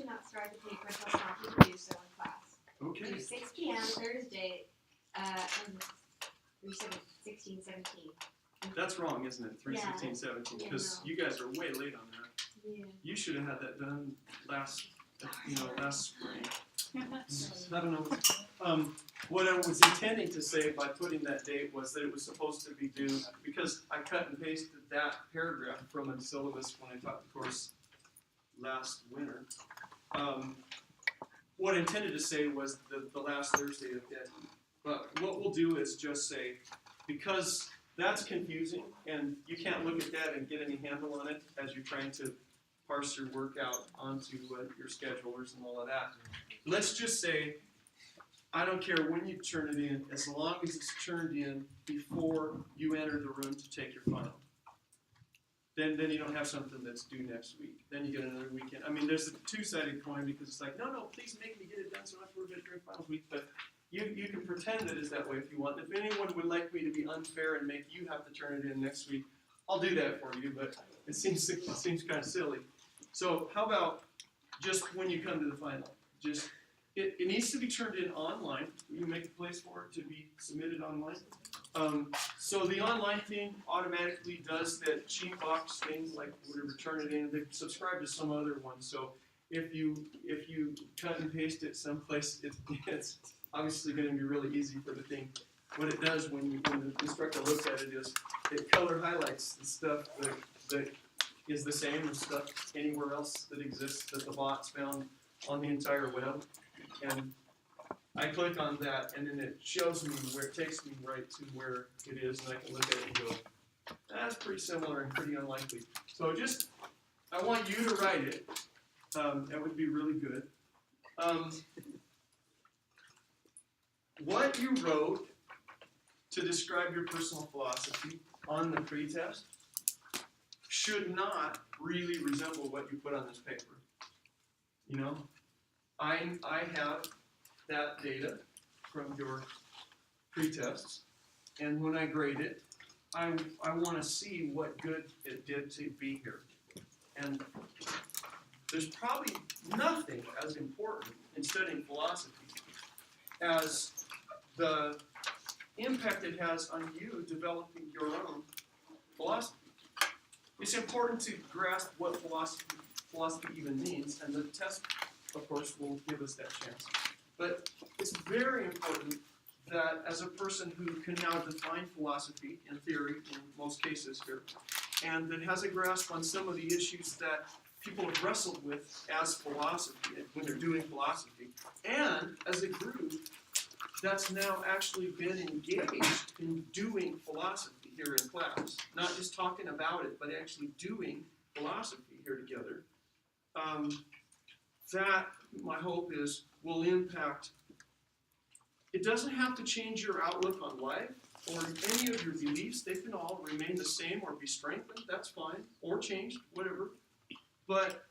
should not start the paper until prompted to do so in class. Okay. Do 6 p.m. Thursday, and 16:17. That's wrong, isn't it? 3/16/17, Yeah, because no. you guys are way late on that. Yeah. You should have had that done last spring. I don't know. What I was intending to say by putting that date was that it was supposed to be due, because I cut and pasted that paragraph from a syllabus when I taught the course last winter. What I intended to say was the last Thursday of February. But what we'll do is just say, because that's confusing, and you can't look at that and get any handle on it as you're trying to parse your work out onto your schedulers and all of that. Let's just say, I don't care when you turn it in, as long as it's turned in before you enter the room to take your final. Then you don't have something that's due next week. Then you get another weekend. I mean, there's a two-sided coin, because it's like, no, please make me get it done so I don't have to worry about it during finals week. But you can pretend that it's that way if you want. If anyone would like me to be unfair and make you have to turn it in next week, I'll do that for you, but it seems kind of silly. So how about just when you come to the final? Just it needs to be turned in online. You make a place for it to be submitted online. So the online thing automatically does that cheap box thing, like whatever, turn it in. They subscribe to some other one. So if you cut and paste it someplace, it's obviously going to be really easy for the thing. What it does when the instructor looks at it is it color highlights the stuff that is the same as stuff anywhere else that exists that the bot's found on the entire web. And I click on that, and then it shows me where it takes me right to where it is, and I can look at it and go, that's pretty similar and pretty unlikely. So I want you to write it. That would be really good. What you wrote to describe your personal philosophy on the pretest should not really resemble what you put on this paper. You know, I have that data from your pretests, and when I grade it, I want to see what good it did to be here. And there's probably nothing as important in studying philosophy as the impact it has on you developing your own philosophy. It's important to grasp what philosophy even means, and the test, of course, will give us that chance. But it's very important that as a person who can now define philosophy in theory, in most cases here, and that has a grasp on some of the issues that people have wrestled with as philosophy, when they're doing philosophy, and as a group that's now actually been engaged in doing philosophy here in class. Not just talking about it, but actually doing philosophy here together. That, my hope is, will impact. It doesn't have to change your outlook on life or any of your beliefs. They can all remain the same or be strengthened. That's fine. Or changed, whatever. But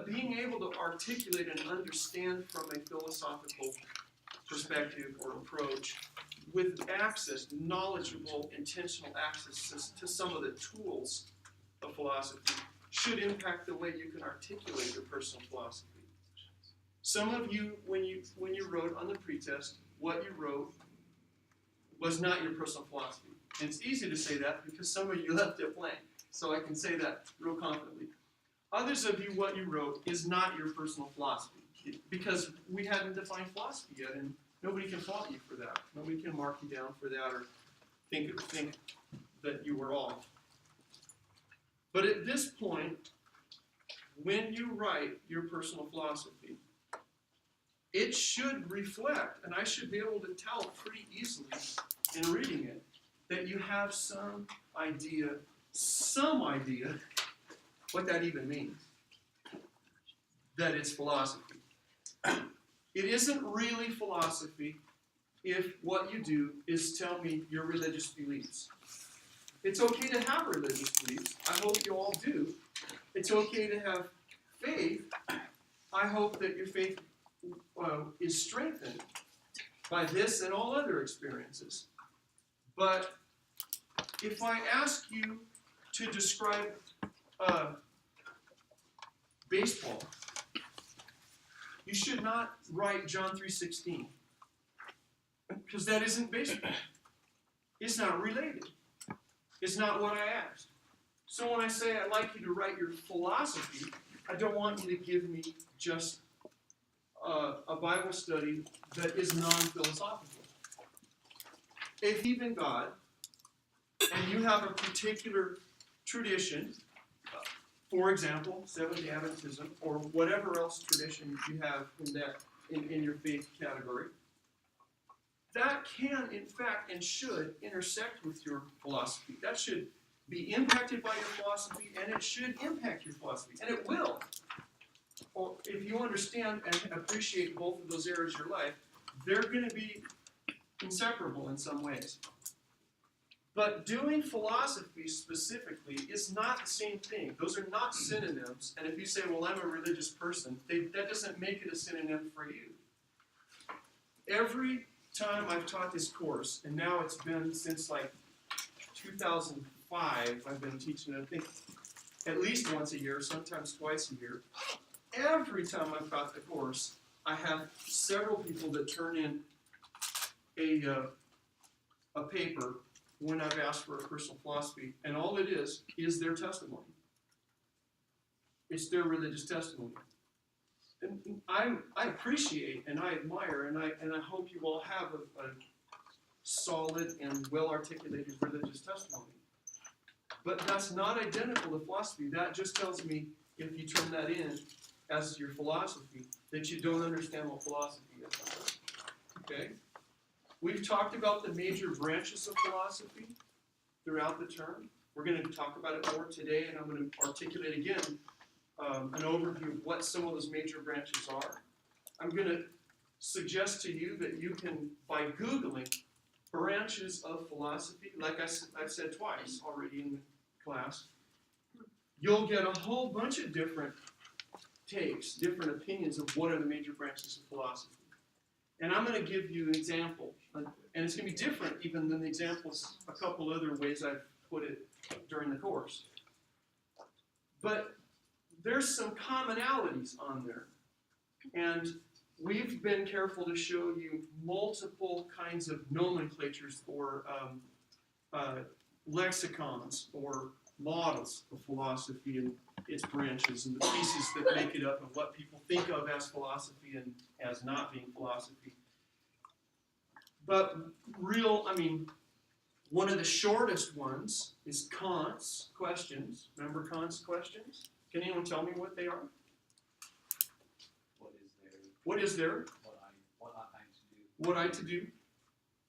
being able to articulate and understand from a philosophical perspective or approach with access, knowledgeable, intentional access to some of the tools of philosophy should impact the way you can articulate your personal philosophy. Some of you, when you wrote on the pretest, what you wrote was not your personal philosophy. And it's easy to say that because some of you left it blank. So I can say that real confidently. Others of you, what you wrote is not your personal philosophy because we hadn't defined philosophy yet, and nobody can fault you for that. Nobody can mark you down for that or think that you were off. But at this point, when you write your personal philosophy, it should reflect, and I should be able to tell pretty easily in reading it, that you have some idea what that even means. That it's philosophy. It isn't really philosophy if what you do is tell me your religious beliefs. It's okay to have religious beliefs. I hope you all do. It's okay to have faith. I hope that your faith is strengthened by this and all other experiences. But if I ask you to describe baseball. You should not write John 3:16 because that isn't baseball. It's not related. It's not what I asked. So when I say I'd like you to write your philosophy, I don't want you to give me just a Bible study that is non-philosophical. If you believe in God and you have a particular tradition, for example, Seventh-day Adventism, or whatever else tradition you have in your faith category, that can, in fact, and should intersect with your philosophy. That should be impacted by your philosophy, and it should impact your philosophy, and it will. Or if you understand and appreciate both of those areas of your life, they're going to be inseparable in some ways. But doing philosophy specifically is not the same thing. Those are not synonyms. And if you say, well, I'm a religious person, that doesn't make it a synonym for you. Every time I've taught this course, and now it's been since like 2005, I've been teaching it, I think, at least once a year, sometimes twice a year. Every time I've taught the course, I have several people that turn in a paper when I've asked for a personal philosophy, and all it is their testimony. It's their religious testimony. And I appreciate and I admire and I hope you all have a solid and well-articulated religious testimony. But that's not identical to philosophy. That just tells me, if you turn that in as your philosophy, that you don't understand what philosophy is. Okay? We've talked about the major branches of philosophy throughout the term. We're going to talk about it more today, and I'm going to articulate again an overview of what some of those major branches are. I'm going to suggest to you that you can, by Googling branches of philosophy, like I've said twice already in the class, you'll get a whole bunch of different takes, different opinions of what are the major branches of philosophy. And I'm going to give you an example, and it's going to be different even than the examples a couple other ways I've put it during the course. But there's some commonalities on there, and we've been careful to show you multiple kinds of nomenclatures or lexicons or models of philosophy and its branches and the pieces that make it up and what people think of as philosophy and as not being philosophy. But one of the shortest ones is Kant's questions. Remember Kant's questions? Can anyone tell me what they are? What is there? What ought I to do?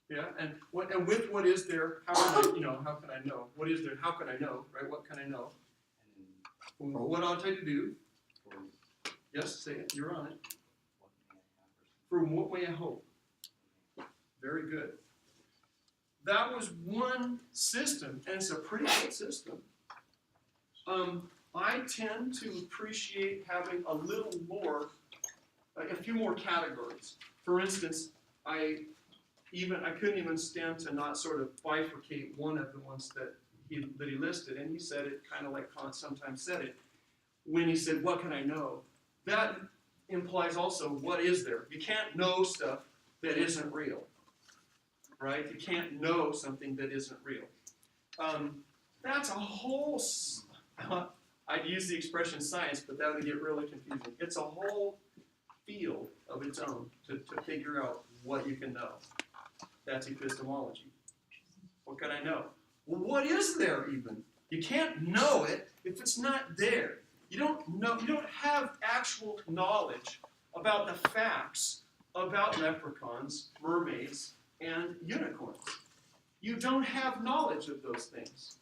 Yeah, and with what is there? How can I know? What is there? How can I know? Right? What can I know? What ought I to do? Yes, say it. You're on it. From what may I hope? Very good. That was one system, and it's a pretty good system. I tend to appreciate having a little more, a few more categories. For instance, I couldn't even stand to not sort of bifurcate one of the ones that he listed, and he said it kind of like Kant sometimes said it, when he said, what can I know? That implies also, what is there? You can't know stuff that isn't real, right? You can't know something that isn't real. That's a whole, I'd use the expression science, but that would get really confusing. It's a whole field of its own to figure out what you can know. That's epistemology. What can I know? Well, what is there even? You can't know it if it's not there. You don't have actual knowledge about the facts about leprechauns, mermaids, and unicorns. You don't have knowledge of those things.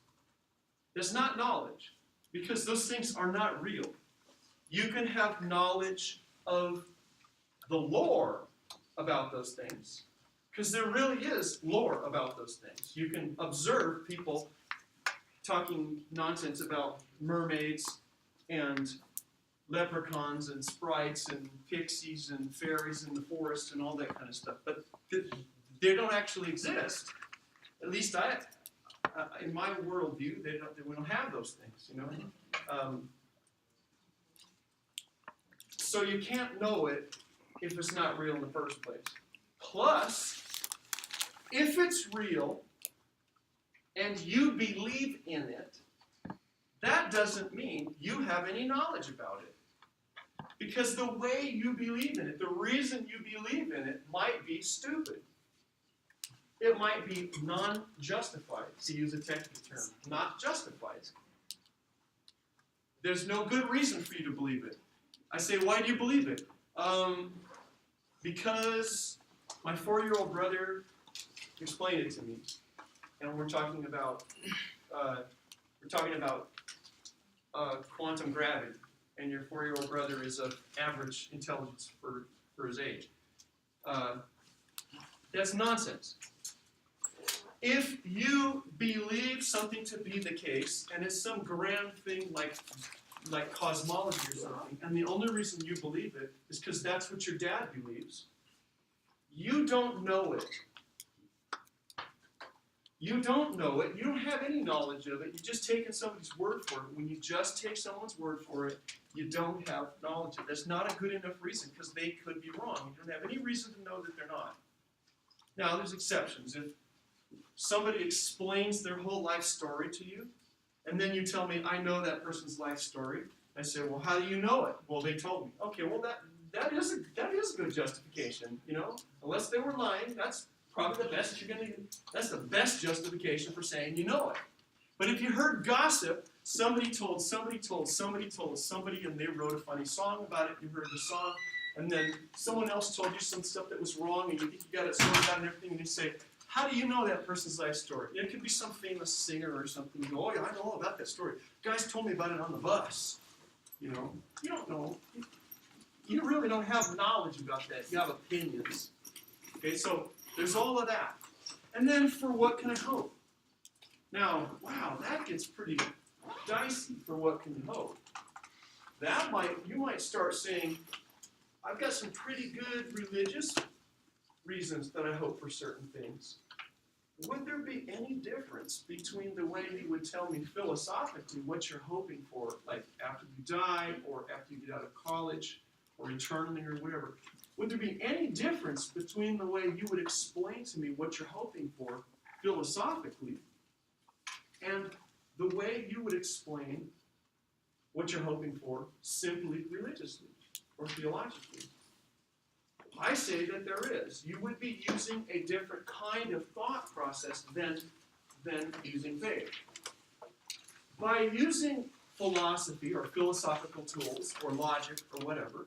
It's not knowledge, because those things are not real. You can have knowledge of the lore about those things, because there really is lore about those things. You can observe people talking nonsense about mermaids and leprechauns and sprites and pixies and fairies in the forest and all that kind of stuff. But they don't actually exist. At least in my worldview, we don't have those things, you know. So you can't know it if it's not real in the first place. Plus, if it's real and you believe in it, that doesn't mean you have any knowledge about it. Because the way you believe in it, the reason you believe in it might be stupid. It might be non-justified, to use a technical term. Not justified. There's no good reason for you to believe it. I say, why do you believe it? Because my 4-year-old brother explained it to me. And we're talking about quantum gravity. And your 4-year-old brother is of average intelligence for his age. That's nonsense. If you believe something to be the case, and it's some grand thing like cosmology or something, and the only reason you believe it is because that's what your dad believes, you don't know it. You don't know it. You don't have any knowledge of it. You've just taken somebody's word for it. When you just take someone's word for it, you don't have knowledge of it. That's not a good enough reason because they could be wrong. You don't have any reason to know that they're not. Now, there's exceptions. If somebody explains their whole life story to you, and then you tell me, I know that person's life story, I say, well, how do you know it? Well, they told me. Okay, well, that is a good justification, you know? Unless they were lying, that's probably the best you're going to get. That's the best justification for saying you know it. But if you heard gossip, somebody told somebody, and they wrote a funny song about it, you heard the song, and then someone else told you some stuff that was wrong, and you think you got it sorted out and everything, and you say, how do you know that person's life story? It could be some famous singer or something. You go, oh yeah, I know all about that story. Guys told me about it on the bus. You know, you don't know. You really don't have knowledge about that. You have opinions. Okay, so there's all of that. And then for what can I hope? Now, wow, that gets pretty dicey for what can you hope. You might start saying, I've got some pretty good religious reasons that I hope for certain things. Would there be any difference between the way you would tell me philosophically what you're hoping for, like after you die or after you get out of college or eternally or whatever? Would there be any difference between the way you would explain to me what you're hoping for philosophically and the way you would explain what you're hoping for simply religiously or theologically? I say that there is. You would be using a different kind of thought process than using faith. By using philosophy or philosophical tools or logic or whatever,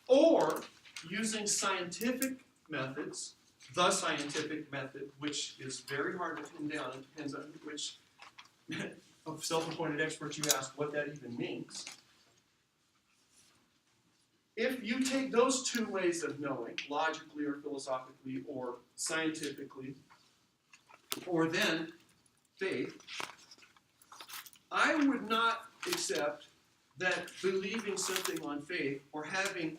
or using scientific methods, the scientific method, which is very hard to pin down, it depends on which of self-appointed experts you ask what that even means. If you take those two ways of knowing, logically or philosophically or scientifically, or then faith, I would not accept that believing something on faith or having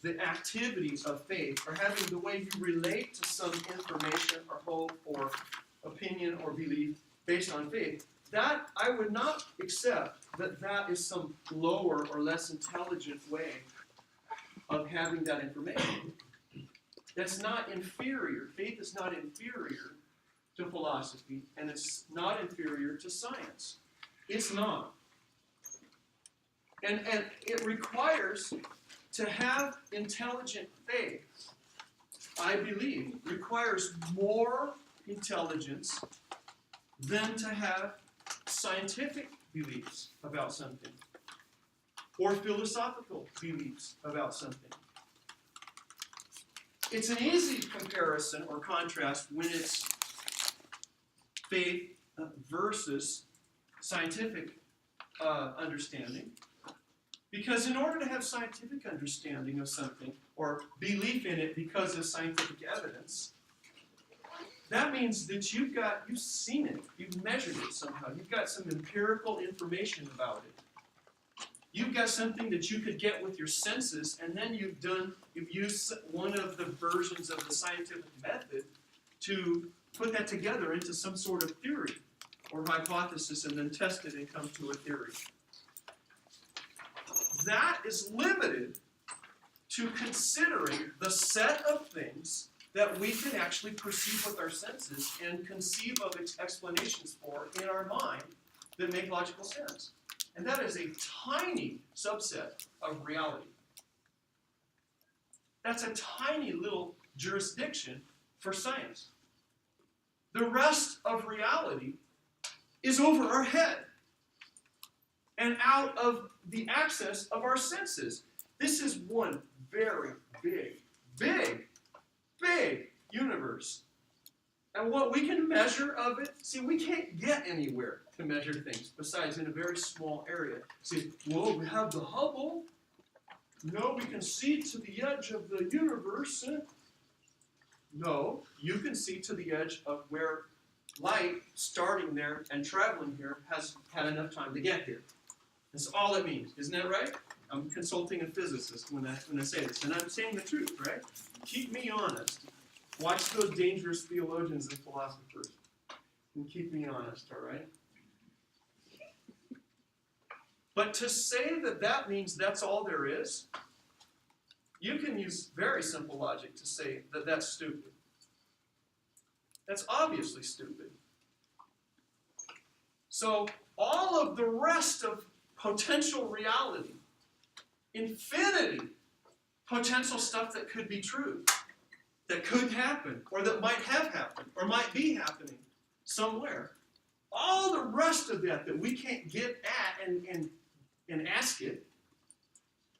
the activities of faith or having the way you relate to some information or hope or opinion or belief based on faith, that I would not accept that is some lower or less intelligent way of having that information. That's not inferior. Faith is not inferior to philosophy, and it's not inferior to science. It's not. And it requires to have intelligent faith, I believe, requires more intelligence than to have scientific beliefs about something or philosophical beliefs about something. It's an easy comparison or contrast when it's faith versus scientific understanding. Because in order to have scientific understanding of something or belief in it because of scientific evidence, that means that you've seen it, you've measured it somehow, you've got some empirical information about it. You've got something that you could get with your senses, and then you've used one of the versions of the scientific method to put that together into some sort of theory or hypothesis and then test it and come to a theory. That is limited to considering the set of things that we can actually perceive with our senses and conceive of explanations for in our mind that make logical sense. And that is a tiny subset of reality. That's a tiny little jurisdiction for science. The rest of reality is over our head and out of the access of our senses. This is one very big universe. And what we can measure of it, see, we can't get anywhere to measure things besides in a very small area. See, well, we have the Hubble. No, we can see to the edge of the universe. No, you can see to the edge of where light starting there and traveling here has had enough time to get here. That's all it means. Isn't that right? I'm consulting a physicist when I say this, and I'm saying the truth, right? Keep me honest. Watch those dangerous theologians and philosophers, and keep me honest, all right? But to say that that means that's all there is, you can use very simple logic to say that that's stupid. That's obviously stupid. So all of the rest of potential reality, infinity potential stuff that could be true, that could happen, or that might have happened, or might be happening somewhere. All the rest of that we can't get at and ask it,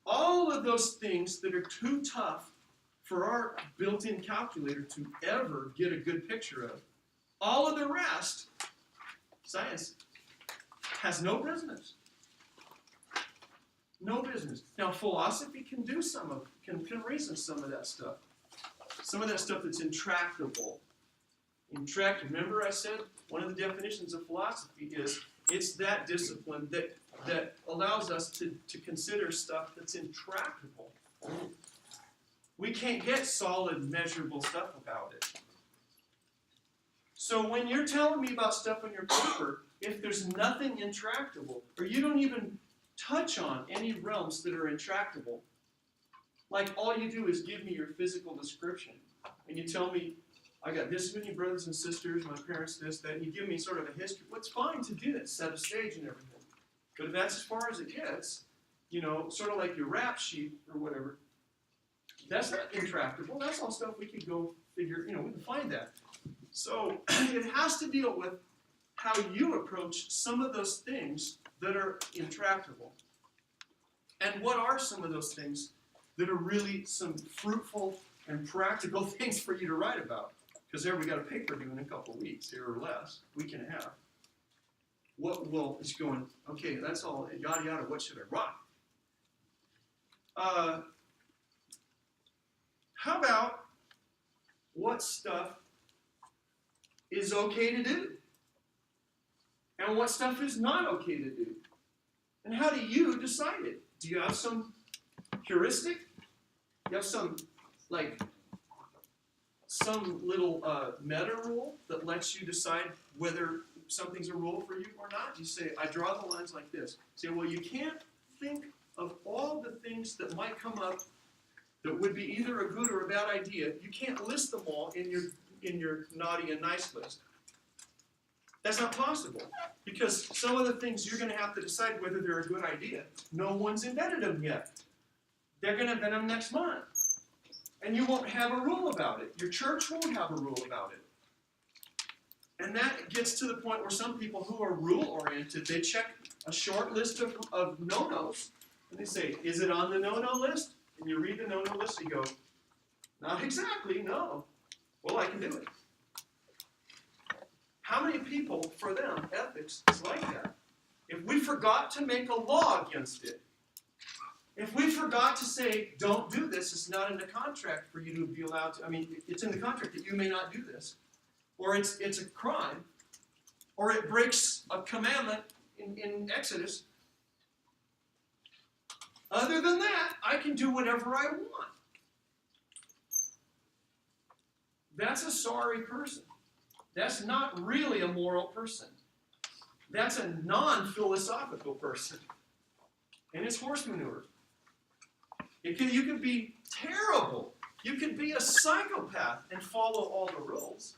all of those things that are too tough for our built-in calculator to ever get a good picture of, all of the rest, science has no business. No business. Now, philosophy can do some of, can reason some of that stuff. Some of that stuff that's intractable. Remember I said one of the definitions of philosophy is it's that discipline that allows us to consider stuff that's intractable. We can't get solid, measurable stuff about it. So when you're telling me about stuff on your paper, if there's nothing intractable, or you don't even touch on any realms that are intractable, like all you do is give me your physical description, and you tell me, I got this many brothers and sisters, my parents this, that, and you give me sort of a history. What's fine to do it, set a stage and everything. But if that's as far as it gets, sort of like your rap sheet or whatever, that's not intractable. That's all stuff we could go figure, we can find that. So it has to deal with how you approach some of those things that are intractable. And what are some of those things that are really some fruitful and practical things for you to write about? Because there we got a paper due in a couple of weeks, here or less, week and a half. It's going, okay, that's all, yada yada, what should I write? How about what stuff is okay to do? And what stuff is not okay to do? And how do you decide it? Do you have some heuristic? You have some little meta rule that lets you decide whether something's a rule for you or not? You say, I draw the lines like this. Say, well, you can't think of all the things that might come up that would be either a good or a bad idea. You can't list them all in your naughty and nice list. That's not possible, because some of the things you're going to have to decide whether they're a good idea. No one's invented them yet. They're going to invent them next month. And you won't have a rule about it. Your church won't have a rule about it. And that gets to the point where some people who are rule-oriented, they check a short list of no-nos, and they say, is it on the no-no list? And you read the no-no list, and you go, not exactly, no. Well, I can do it. How many people, for them, ethics is like that? If we forgot to make a law against it, if we forgot to say, don't do this, it's not in the contract for you to be allowed to, it's in the contract that you may not do this, or it's a crime, or it breaks a commandment in Exodus. Other than that, I can do whatever I want. That's a sorry person. That's not really a moral person. That's a non-philosophical person. And it's horse manure. You can be terrible. You can be a psychopath and follow all the rules.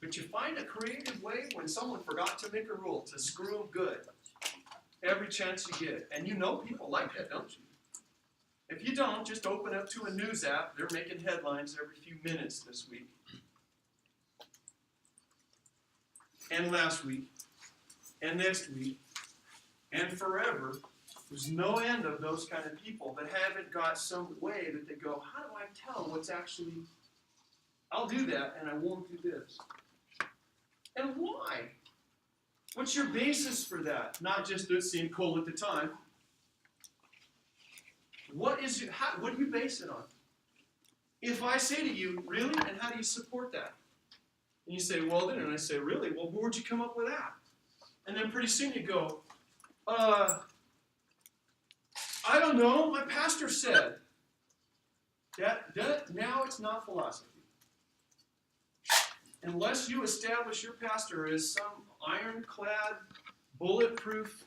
But you find a creative way when someone forgot to make a rule to screw them good. Every chance you get. And you know people like that, don't you? If you don't, just open up to a news app. They're making headlines every few minutes this week. And last week. And next week. And forever. There's no end of those kind of people that haven't got some way that they go, how do I tell what's actually, I'll do that and I won't do this. And why? What's your basis for that? Not just it seemed cool at the time. What do you base it on? If I say to you, really? And how do you support that? And you say, well then, and I say, really? Well, where'd you come up with that? And then pretty soon you go, I don't know, my pastor said. Now it's not philosophy. Unless you establish your pastor as some ironclad, bulletproof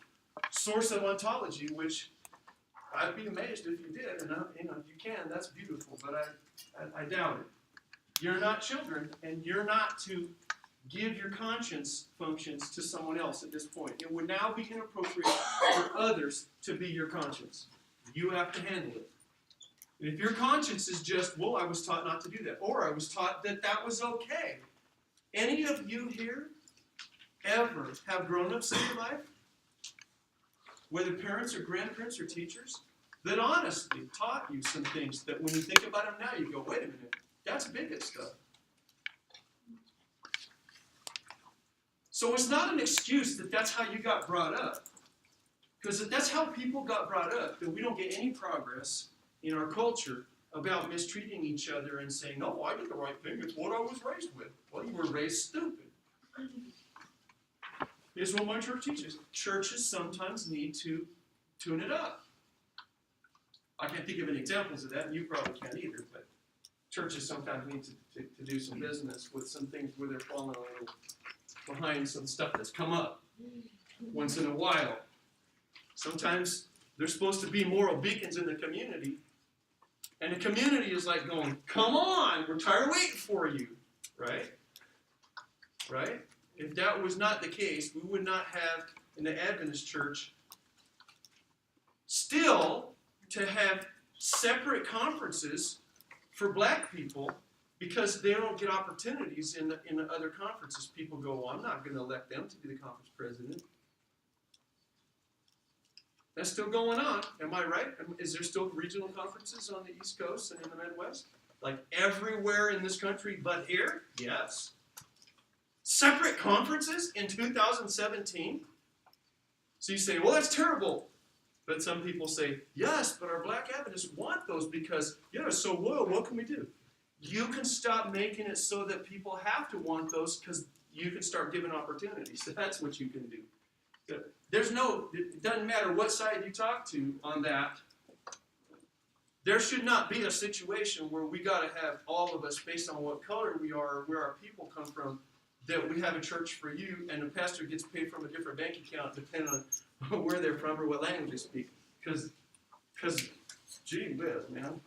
source of ontology, which I'd be amazed if you did, and if you can, that's beautiful, but I doubt it. You're not children, and you're not to give your conscience functions to someone else at this point. It would now be inappropriate for others to be your conscience. You have to handle it. And if your conscience is just, well, I was taught not to do that, or I was taught that that was okay. Any of you here ever have grown-ups in your life, whether parents or grandparents or teachers, that honestly taught you some things that when you think about them now, you go, wait a minute, that's bigot stuff. So it's not an excuse that that's how you got brought up. Because if that's how people got brought up, then we don't get any progress in our culture about mistreating each other and saying, no, I did the right thing. It's what I was raised with. Well, you were raised stupid. Here's what my church teaches. Churches sometimes need to tune it up. I can't think of any examples of that, and you probably can't either, but churches sometimes need to do some business with some things where they're falling a little behind some stuff that's come up once in a while. Sometimes they're supposed to be moral beacons in the community, and the community is like going, come on, we're tired of waiting for you, right? Right? If that was not the case, we would not have in the Adventist church still to have separate conferences for black people because they don't get opportunities in the other conferences. People go, well, I'm not going to elect them to be the conference president. That's still going on. Am I right? Is there still regional conferences on the East Coast and in the Midwest? Like everywhere in this country but here? Yes. Separate conferences in 2017? So you say, well, that's terrible. But some people say, yes, but our black Adventists want those because, so loyal, what can we do? You can stop making it so that people have to want those because you can start giving opportunities. So that's what you can do. It doesn't matter what side you talk to on that. There should not be a situation where we got to have all of us, based on what color we are, where our people come from, that we have a church for you and the pastor gets paid from a different bank account depending on where they're from or what language they speak. Because gee whiz, man.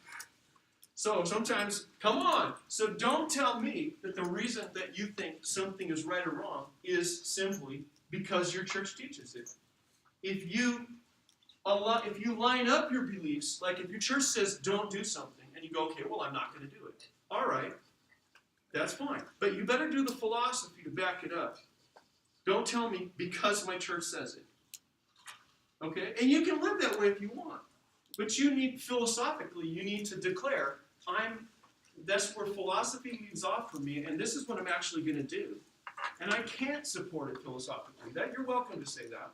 So sometimes, come on. So don't tell me that the reason that you think something is right or wrong is simply because your church teaches it. If you line up your beliefs, like if your church says don't do something, and you go, okay, well, I'm not going to do it. All right, that's fine. But you better do the philosophy to back it up. Don't tell me because my church says it. Okay? And you can live that way if you want. But philosophically, you need to declare, that's where philosophy leaves off for me, and this is what I'm actually going to do. And I can't support it philosophically. That you're welcome to say that.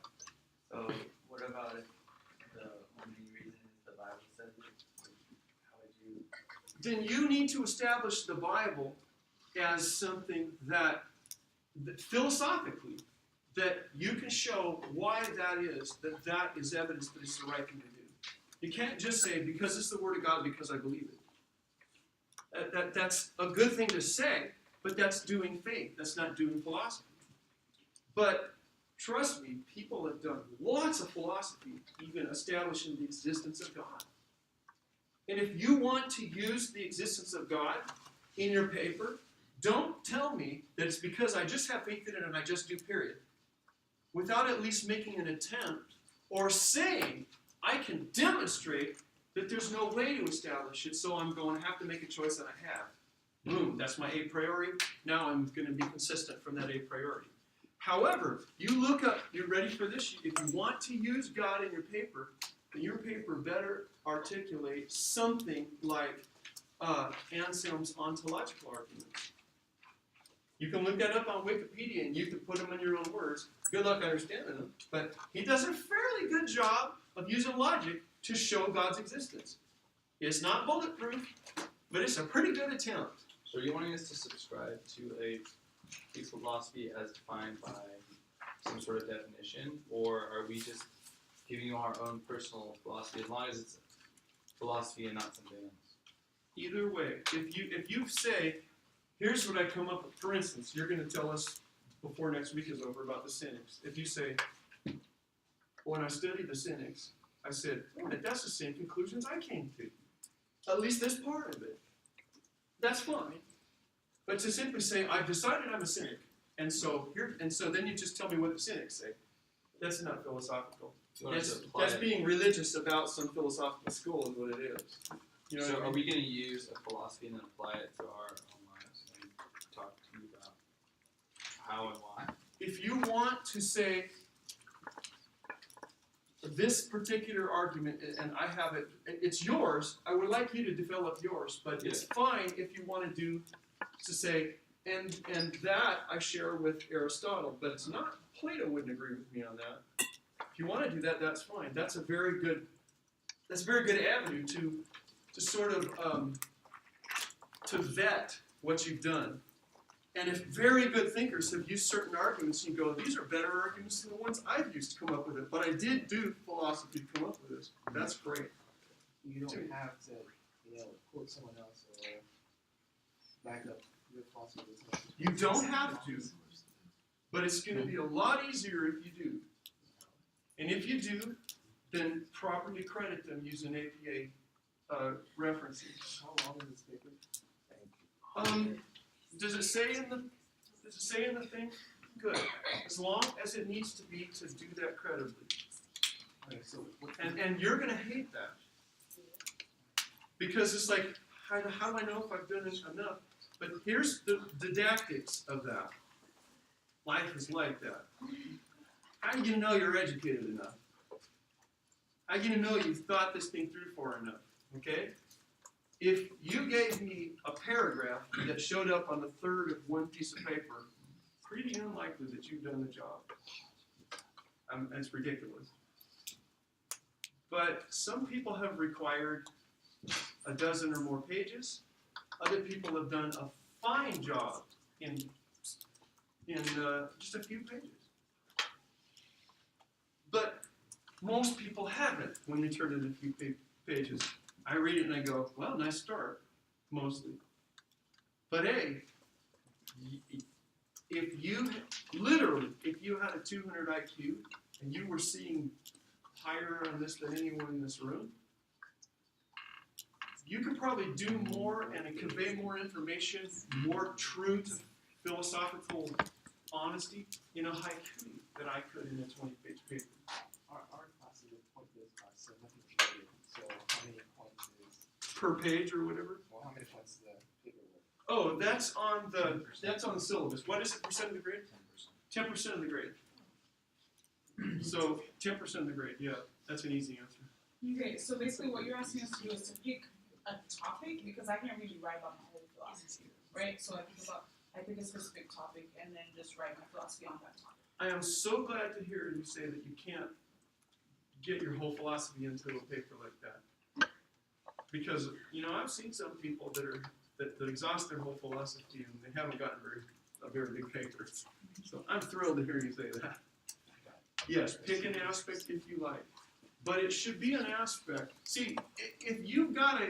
So what about if the only reason is the Bible says it? How would you? Then you need to establish the Bible as something that philosophically, that you can show why that is evidence that it's the right thing to do. You can't just say, because it's the Word of God, because I believe it. That's a good thing to say, but that's doing faith. That's not doing philosophy. But trust me, people have done lots of philosophy, even establishing the existence of God. And if you want to use the existence of God in your paper, don't tell me that it's because I just have faith in it and I just do, period. Without at least making an attempt or saying, I can demonstrate that there's no way to establish it, so I'm going to have to make a choice that I have. Boom, that's my a priori. Now I'm going to be consistent from that a priori. However, you look up, you're ready for this? If you want to use God in your paper, then your paper better articulate something like Anselm's ontological arguments. You can look that up on Wikipedia and you can put them in your own words. Good luck understanding them. But he does a fairly good job of using logic to show God's existence. It's not bulletproof, but it's a pretty good attempt. So are you wanting us to subscribe to a philosophy as defined by some sort of definition, or are we just giving you our own personal philosophy, as long as it's philosophy and not something else? Either way, if you say, here's what I come up with, for instance, you're going to tell us before next week is over about the Cynics. If you say, when I studied the Cynics, I said, that's the same conclusions I came to. At least this part of it. That's fine. But to simply say, I've decided I'm a cynic, and so then you just tell me what the cynics say. That's not philosophical. That's being religious about some philosophical school is what it is. You know so what I mean? Are we going to use a philosophy and then apply it to our own lives and talk to you about how and why? If you want to say this particular argument, and I have it, it's yours, I would like you to develop yours, but it's fine if you want to say, and that I share with Aristotle, but it's not, Plato wouldn't agree with me on that. If you want to do that, that's fine. That's a very good avenue to sort of to vet what you've done. And if very good thinkers have used certain arguments, you go, these are better arguments than the ones I've used to come up with it. But I did do philosophy to come up with this. That's great. You don't have to, quote someone else or back up your philosophy. You don't have to, but it's going to be a lot easier if you do. And if you do, then properly credit them using APA references. How long is this paper? Does it say in the thing? Good. As long as it needs to be to do that credibly. Okay, so And you're going to hate that. Because it's like, how do I know if I've done this enough? But here's the didactics of that. Life is like that. How do you know you're educated enough? How do you know you've thought this thing through far enough? Okay? If you gave me a paragraph that showed up on the third of one piece of paper, pretty unlikely that you've done the job. It's ridiculous. But some people have required a dozen or more pages. Other people have done a fine job in just a few pages. But most people haven't when they turn in a few pages. I read it and I go, well, nice start, mostly. But hey, if you had a 200 IQ and you were seeing higher on this than anyone in this room, you could probably do more and convey more information, more true to philosophical honesty in a haiku than I could in a 20-page paper. our class is a point-based class, so nothing related. So how many points is Per page or whatever? well, how many points is the paper worth? Oh, that's on the syllabus. What is it, percent of the grade? 10% of the grade. So 10% of the grade, yeah, that's an easy answer. Okay, so basically what you're asking us to do is to pick a topic, because I can't really write about my whole philosophy, right? So I pick a specific topic and then just write my philosophy on that topic. I am so glad to hear you say that you can't get your whole philosophy into a paper like that. Because, I've seen some people that exhaust their whole philosophy and they haven't gotten a very big paper. So I'm thrilled to hear you say that. Yes, pick an aspect if you like. But it should be an aspect. See, if you've got a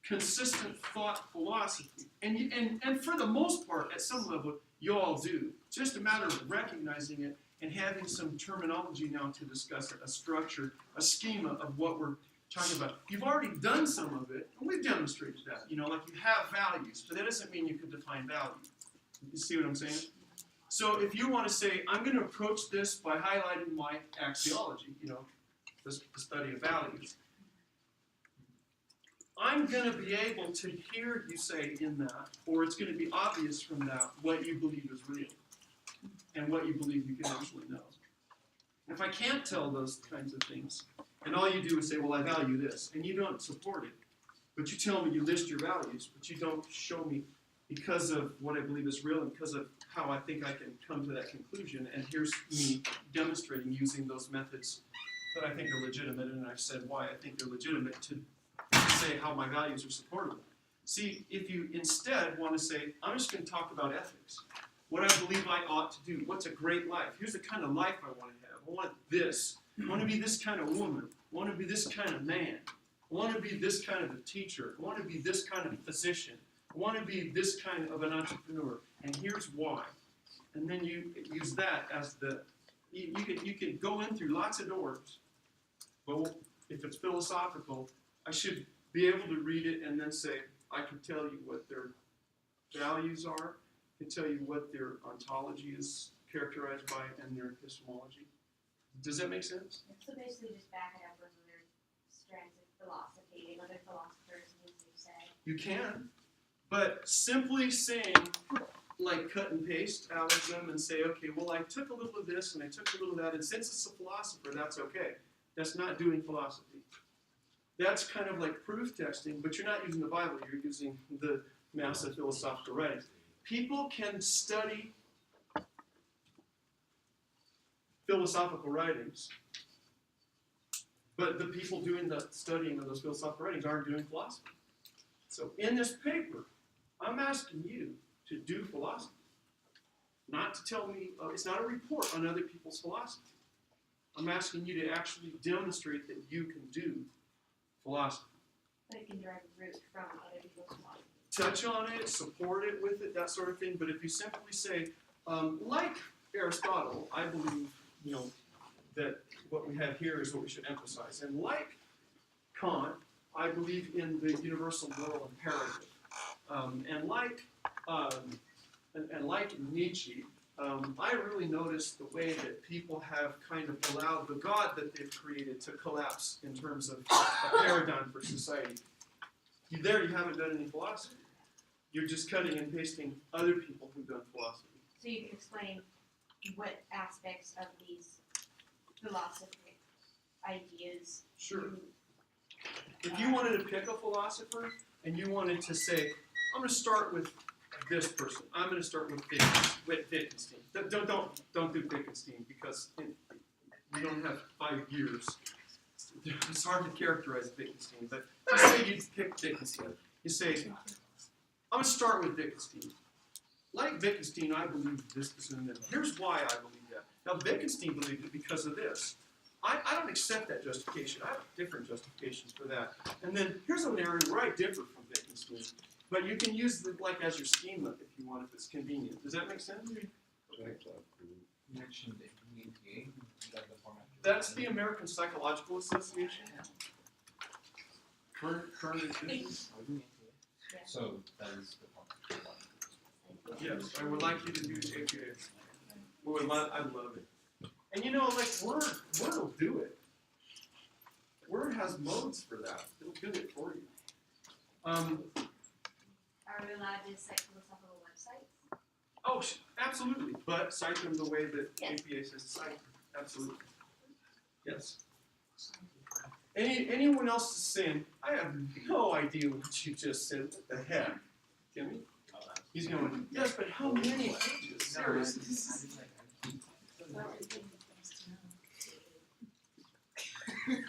consistent thought philosophy, and for the most part, at some level, you all do. It's just a matter of recognizing it and having some terminology now to discuss it, a structure, a schema of what we're talking about, you've already done some of it, and we've demonstrated that. Like you have values, but that doesn't mean you could define value. You see what I'm saying? So if you want to say, I'm going to approach this by highlighting my axiology, the study of values, I'm going to be able to hear you say in that, or it's going to be obvious from that, what you believe is real and what you believe you can actually know. If I can't tell those kinds of things, and all you do is say, well, I value this, and you don't support it, but you tell me you list your values, but you don't show me because of what I believe is real and because of how I think I can come to that conclusion, and here's me demonstrating using those methods that I think are legitimate, and I've said why I think they're legitimate to say how my values are supportable. See, if you instead want to say, I'm just going to talk about ethics, what I believe I ought to do, what's a great life, here's the kind of life I want to have, I want this, I want to be this kind of woman, I want to be this kind of man, I want to be this kind of a teacher, I want to be this kind of a physician, I want to be this kind of an entrepreneur, and here's why. And then you use that as you can go in through lots of doors, but if it's philosophical, I should be able to read it and then say, I can tell you what their values are, I can tell you what their ontology is characterized by, and their epistemology. Does that make sense? So basically just back it up with other strands of philosophy, other philosophers, and things you've said. You can, but simply saying, like cut and paste out of them and say, okay, well, I took a little of this and I took a little of that, and since it's a philosopher, that's okay. That's not doing philosophy. That's kind of like proof texting, but you're not using the Bible, you're using the massive philosophical writings. People can study philosophical writings, but the people doing the studying of those philosophical writings aren't doing philosophy. So in this paper, I'm asking you to do philosophy. Not to tell me, it's not a report on other people's philosophy. I'm asking you to actually demonstrate that you can do philosophy. But it can derive a root from other people's philosophy. Touch on it, support it with it, that sort of thing. But if you simply say, like Aristotle, I believe, that what we have here is what we should emphasize. And like Kant, I believe in the universal moral imperative. And like Nietzsche, I really notice the way that people have kind of allowed the God that they've created to collapse in terms of a paradigm for society. You haven't done any philosophy. You're just cutting and pasting other people who've done philosophy. So you can explain what aspects of these philosophic ideas. Sure. If you wanted to pick a philosopher and you wanted to say, I'm going to start with this person. I'm going to start with Wittgenstein. Don't do Wittgenstein because you don't have 5 years. It's hard to characterize Wittgenstein, but just say you pick Wittgenstein. You say, I'm going to start with Wittgenstein. Like Wittgenstein, I believe this, and that. Here's why I believe that. Now, Wittgenstein believed it because of this. I don't accept that justification. I have different justifications for that. And then here's an area where I differ from Wittgenstein. But you can use it like as your schema if you want, if it's convenient. Does that make sense? That's the American Psychological Association. Current edition. So that is the point. Yes, I would like you to do APA. I love it. And Word will do it. Word has modes for that. It'll do it for you. Are we allowed to cite philosophical websites? Oh, absolutely. But cite them the way that Yes. APA says cite them. Absolutely. Yes. Anyone else is saying, I have no idea what you just said. What the heck? Jimmy? He's going, yes, but how many pages? Seriously.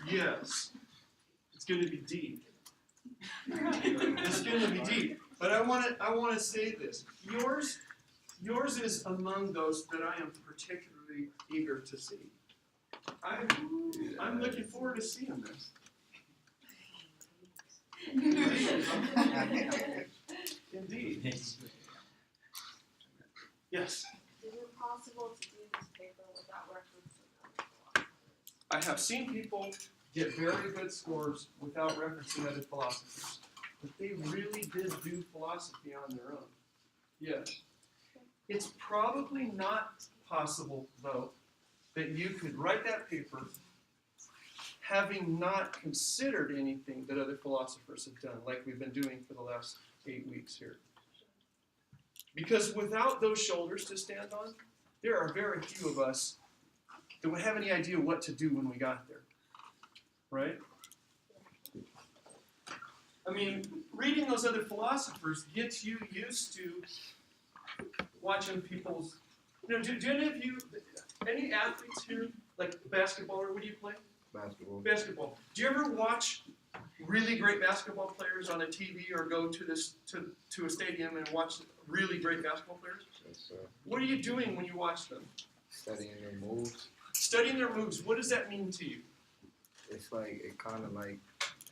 Yes. It's going to be deep. It's going to be deep. But I want to say this. Yours is among those that I am particularly eager to see. I'm looking forward to seeing this. Indeed. Yes. Is it possible to do this paper without referencing other philosophers? I have seen people get very good scores without referencing other philosophers. But they really did do philosophy on their own. Yes. It's probably not possible, though, that you could write that paper having not considered anything that other philosophers have done, like we've been doing for the last 8 weeks here. Because without those shoulders to stand on, there are very few of us that would have any idea what to do when we got there. Right? I mean, reading those other philosophers gets you used to watching people's... do any of you, any athletes here, like basketball, or what do you play? Basketball. Do you ever watch really great basketball players on a TV or go to a stadium and watch really great basketball players? Yes, sir. What are you doing when you watch them? Studying their moves. Studying their moves. What does that mean to you? It's like it kind of like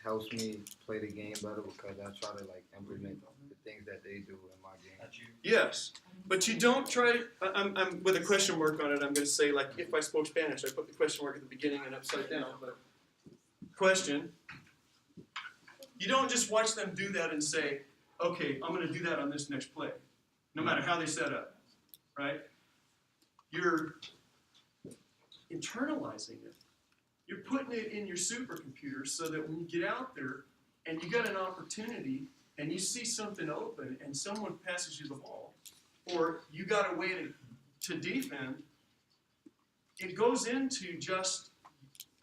helps me play the game better because I try to like implement the things that they do in my game. That you Yes, but you don't try. I'm with a question mark on it. I'm going to say like if I spoke Spanish, I put the question mark at the beginning and upside down. But question. You don't just watch them do that and say, okay, I'm going to do that on this next play, no matter how they set up, right? You're internalizing it. You're putting it in your supercomputer so that when you get out there and you got an opportunity and you see something open and someone passes you the ball, or you got a way to defend, it goes into just,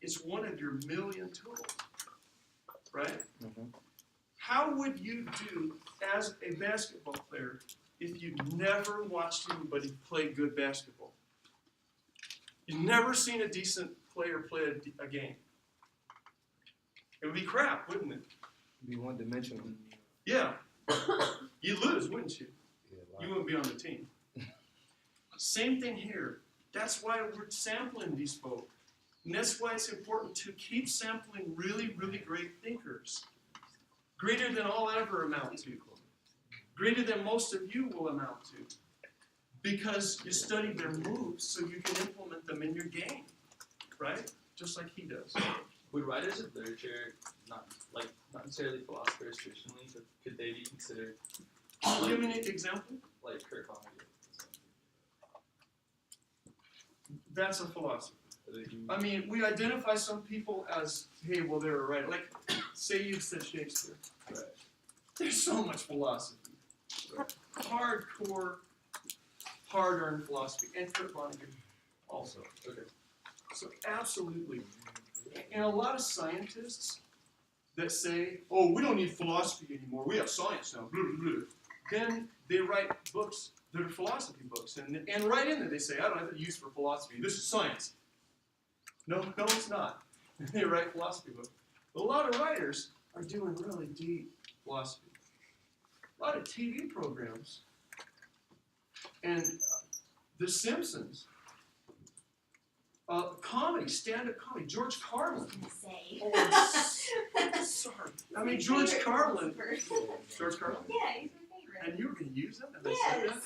it's one of your million tools, right? Mm-hmm. How would you do as a basketball player if you'd never watched anybody play good basketball? You've never seen a decent player play a game. It would be crap, wouldn't it? Be one-dimensional. Yeah. You'd lose, wouldn't you? Yeah, You wouldn't be on the team. Same thing here. That's why we're sampling these folk. And that's why it's important to keep sampling really, really great thinkers. Greater than I'll ever amount to. Greater than most of you will amount to. Because you study their moves so you can implement them in your game. Right? Just like he does. Would writers of literature, not necessarily philosophers traditionally, but could they be considered Give me an example. like Kurt Vonnegut? That's a philosopher. Are they I mean, we identify some people as, hey, well, they're a writer. Like, say you said Shakespeare. Right. There's so much philosophy. Hardcore, hard-earned philosophy. And Kurt Vonnegut also. Okay. So absolutely. And a lot of scientists that say, oh, we don't need philosophy anymore. We have science now. Blah, blah, blah. Then they write books that are philosophy books. And right in there they say, I don't have a use for philosophy. This is science. No, it's not. They write philosophy books. But a lot of writers are doing really deep philosophy. A lot of TV programs. And The Simpsons. Comedy, stand-up comedy. George Carlin. Say. Oh, sorry. I mean, George Carlin. George Carlin? Yeah, he's my favorite. And you were going to use him? And I said that?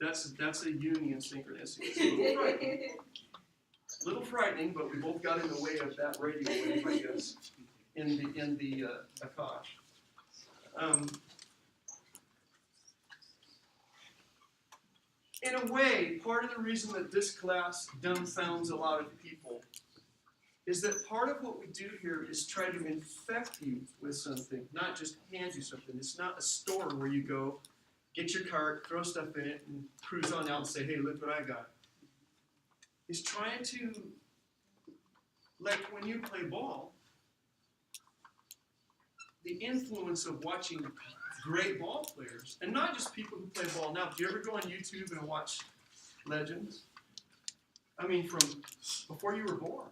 Yes. That's a union synchronicity. It's a little frightening. Little frightening, but we both got in the way of that radio wave, I guess, in the Akash. In a way, part of the reason that this class dumbfounds a lot of people is that part of what we do here is try to infect you with something, not just hand you something. It's not a store where you go, get your cart, throw stuff in it, and cruise on out and say, hey, look what I got. It's trying to, like when you play ball, the influence of watching great ball players, and not just people who play ball now. Do you ever go on YouTube and watch legends? I mean, from before you were born.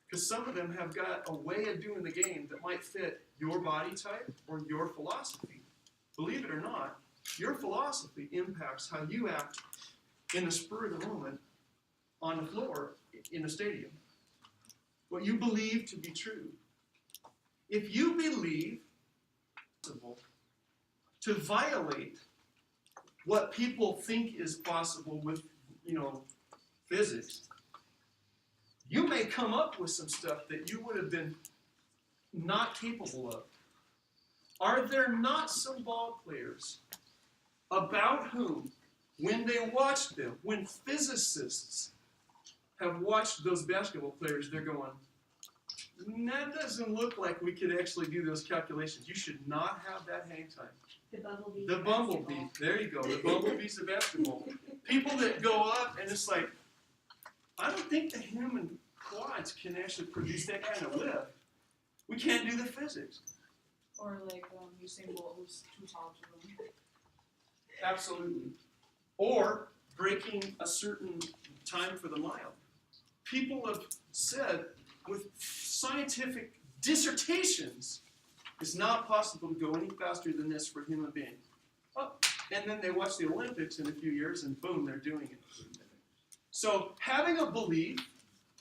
Because some of them have got a way of doing the game that might fit your body type or your philosophy. Believe it or not, your philosophy impacts how you act in the spur of the moment on the floor in a stadium. What you believe to be true. If you believe to violate what people think is possible with, physics, you may come up with some stuff that you would have been not capable of. Are there not some ball players about whom, when they watch them, when physicists have watched those basketball players, they're going, that doesn't look like we could actually do those calculations. You should not have that hang time. The bumblebee. The bumblebee. There you go. The bumblebee's the basketball. People that go up and it's like, I don't think the human quads can actually produce that kind of lift. We can't do the physics. Or like Usain Bolt, who's too tall to run. Absolutely. Or breaking a certain time for the mile. People have said with scientific dissertations, it's not possible to go any faster than this for a human being. Oh, and then they watch the Olympics in a few years and boom, they're doing it. So having a belief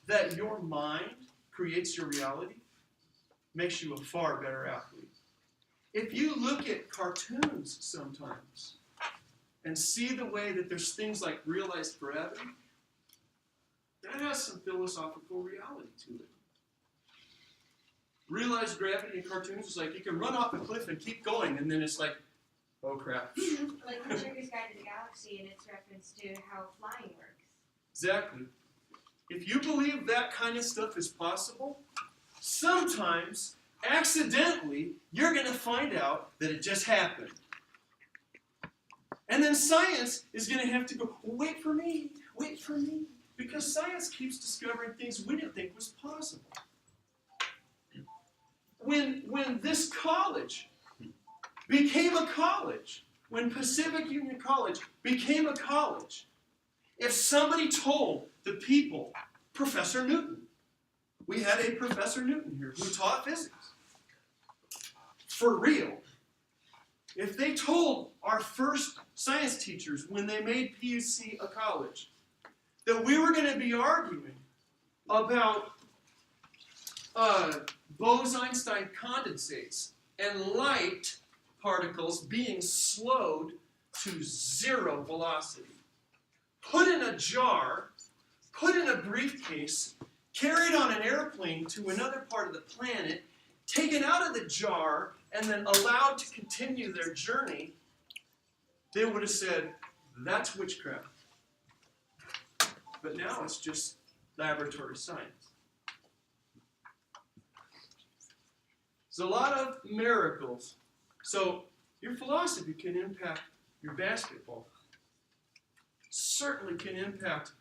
that your mind creates your reality makes you a far better athlete. If you look at cartoons sometimes and see the way that there's things like realized gravity, that has some philosophical reality to it. Realized gravity in cartoons is like you can run off a cliff and keep going, and then it's like, oh crap. Like Hitchhiker's Guide to the Galaxy and its reference to how flying works. Exactly. If you believe that kind of stuff is possible, sometimes, accidentally, you're going to find out that it just happened. And then science is going to have to go, wait for me, because science keeps discovering things we didn't think was possible. When this college became a college, when Pacific Union College became a college, if somebody told the people, Professor Newton, we had a Professor Newton here who taught physics, for real. If they told our first science teachers when they made PUC a college that we were going to be arguing about Bose-Einstein condensates and light particles being slowed to zero velocity, put in a jar, put in a briefcase, carried on an airplane to another part of the planet, taken out of the jar, and then allowed to continue their journey, they would have said, that's witchcraft. But now it's just laboratory science. There's a lot of miracles. So your philosophy can impact your basketball. Certainly can impact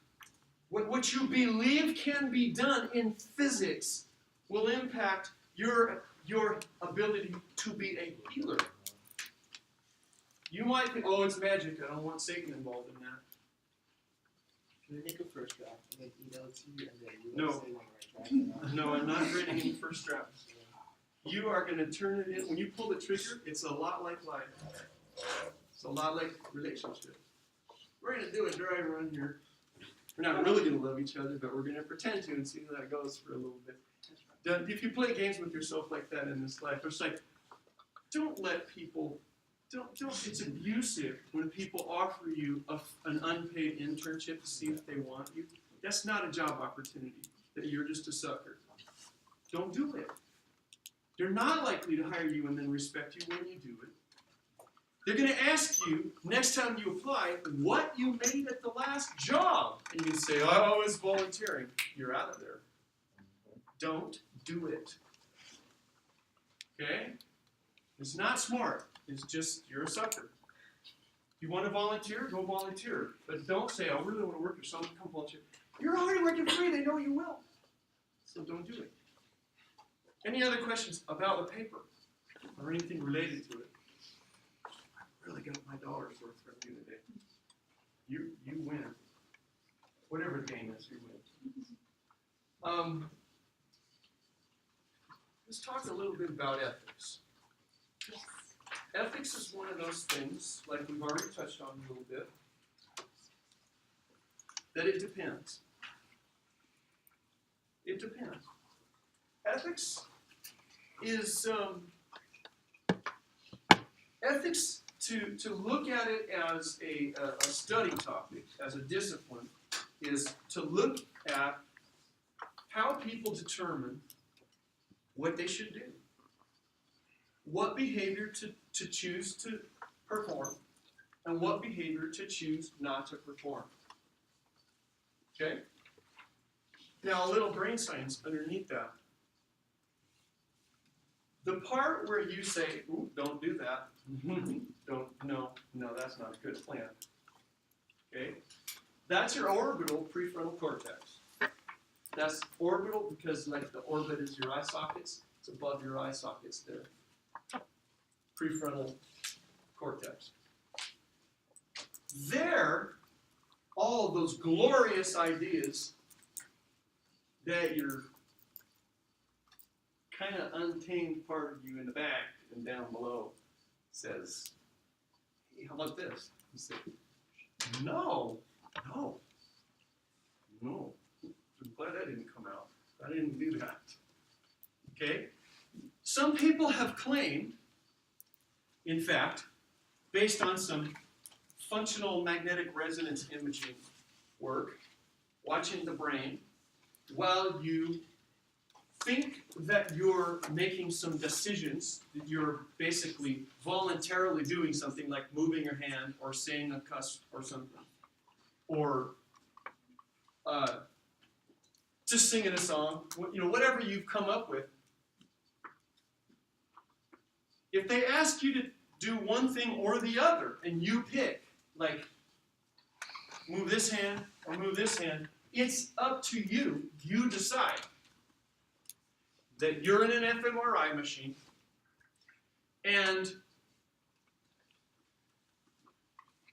what you believe can be done in physics will impact your ability to be a healer. You might think, oh, it's magic. I don't want Satan involved in that. Can we make a first draft and then email it to you and then you No. say when we're right draft? No, I'm not grading any first drafts. You are going to turn it in. When you pull the trigger, it's a lot like life. It's a lot like relationships. We're going to do a dry run here. We're not really going to love each other, but we're going to pretend to and see how that goes for a little bit. If you play games with yourself like that in this life, it's like, don't let people, don't. It's abusive when people offer you an unpaid internship to see if they want you. That's not a job opportunity, that you're just a sucker. Don't do it. They're not likely to hire you and then respect you when you do it. They're going to ask you, next time you apply, what you made at the last job. And you can say, oh, I was volunteering. You're out of there. Don't do it. Okay? It's not smart. It's just, you're a sucker. If you want to volunteer, go volunteer. But don't say, I really want to work for someone, come volunteer. You're already working free. They know you will. So don't do it. Any other questions about the paper or anything related to it? I really got my dollar's worth from you today. You win. Whatever the game is, you win. Let's talk a little bit about ethics. Yes. Ethics is one of those things, like we've already touched on a little bit, that it depends. It depends. Ethics is ethics to look at it as a study topic, as a discipline, is to look at how people determine what they should do, what behavior to choose to perform, and what behavior to choose not to perform. Okay? Now, a little brain science underneath that. The part where you say, ooh, don't do that, no, that's not a good plan. Okay? That's your orbital prefrontal cortex. That's orbital because, like, the orbit is your eye sockets. It's above your eye sockets there. Prefrontal cortex. There, all of those glorious ideas that your kind of untamed part of you in the back and down below says, hey, how about this? You say, no. I'm glad that didn't come out. I didn't do that. Okay? Some people have claimed, in fact, based on some functional magnetic resonance imaging work, watching the brain, while you think that you're making some decisions, that you're basically voluntarily doing something like moving your hand or saying a cuss or something, or just singing a song, whatever you've come up with. If they ask you to do one thing or the other, and you pick, like, move this hand or move this hand, it's up to you. You decide that you're in an fMRI machine, and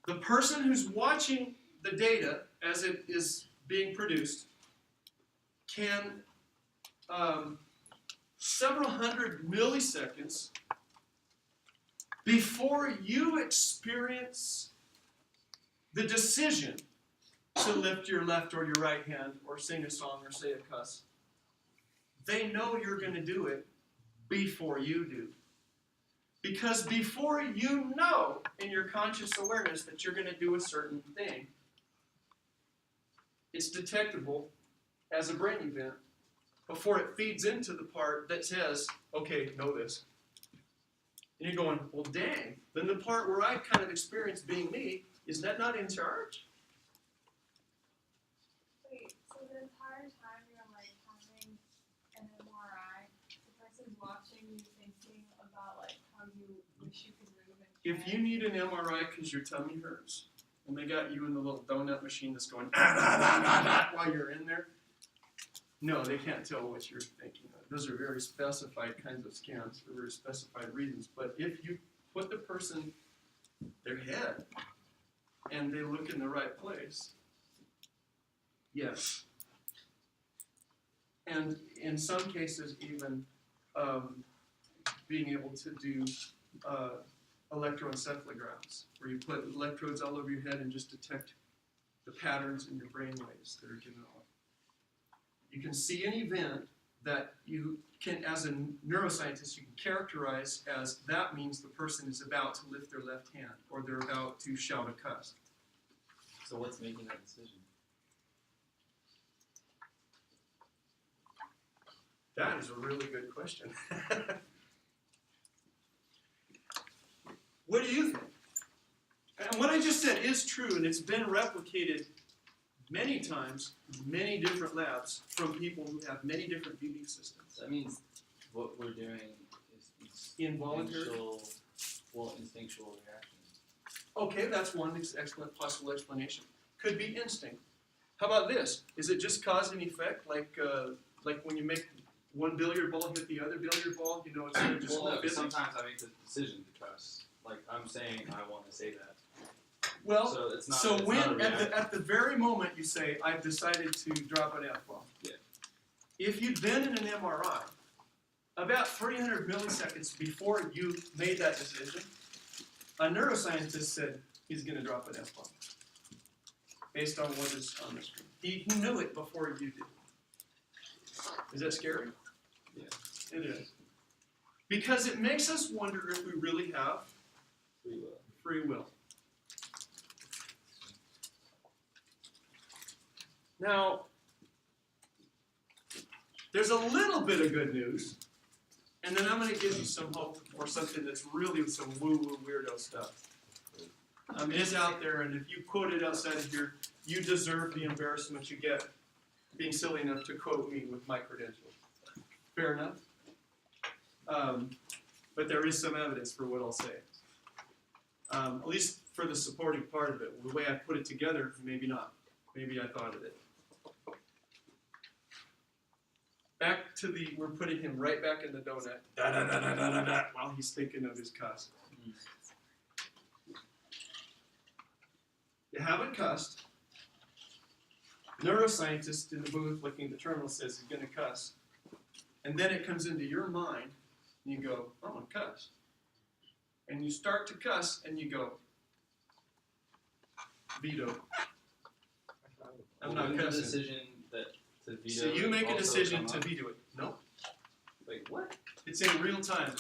the person who's watching the data as it is being produced can, several hundred milliseconds before you experience the decision to lift your left or your right hand or sing a song or say a cuss, they know you're going to do it before you do. Because before you know in your conscious awareness that you're going to do a certain thing, it's detectable as a brain event before it feeds into the part that says, okay, know this. And you're going, well, dang. Then the part where I kind of experienced being me, is that not in charge? Wait, so the entire time you're like having an MRI, the person's watching you thinking about like how you wish you could move and If you need an MRI because your tummy hurts, and they got you in the little donut machine that's going while you're in there, no, they can't tell what you're thinking of. Those are very specified kinds of scans for very specified reasons. But if you put the person, their head, and they look in the right place, yes. And in some cases, even being able to do electroencephalographs, where you put electrodes all over your head and just detect the patterns in your brain waves that are given off. You can see an event that you can, as a neuroscientist, you can characterize as that means the person is about to lift their left hand or they're about to shout a cuss. So what's making that decision? That is a really good question. What do you think? And what I just said is true, and it's been replicated many times, many different labs, from people who have many different belief systems. That means what we're doing is Involuntary? instinctual reaction. Okay, that's one excellent possible explanation. Could be instinct. How about this? Is it just cause and effect, like when you make one billiard ball hit the other billiard ball? You know, it's just Well, no, physics. sometimes I make the decision to cuss. Like I'm saying, I want to say that. Well, So it's not. so it's when not a reaction. at the very moment you say, I've decided to drop an F-bomb. Yeah. If you'd been in an MRI, about 300 milliseconds before you made that decision, a neuroscientist said he's going to drop an F-bomb based on what is on the screen. He knew it before you did. Is that scary? Yeah. It is. Because it makes us wonder if we really have Free will. free will. Now, There's a little bit of good news, and then I'm going to give you some hope for something that's really some woo-woo weirdo stuff. It is out there, and if you quote it outside of here, you deserve the embarrassment you get being silly enough to quote me with my credentials. Fair enough? But there is some evidence for what I'll say. At least for the supporting part of it. The way I put it together, maybe not. Maybe I thought of it. Back to we're putting him right back in the donut. Da da da da da da da, while he's thinking of his cuss. You haven't cussed. Neuroscientist in the booth looking at the terminal says he's going to cuss. And then it comes into your mind, and you go, I'm going to cuss. And you start to cuss, and you go, veto. I'm not Wouldn't the cussing. decision that to veto. So you make a also decision come to up? veto it. No, Wait, what? it's in real time.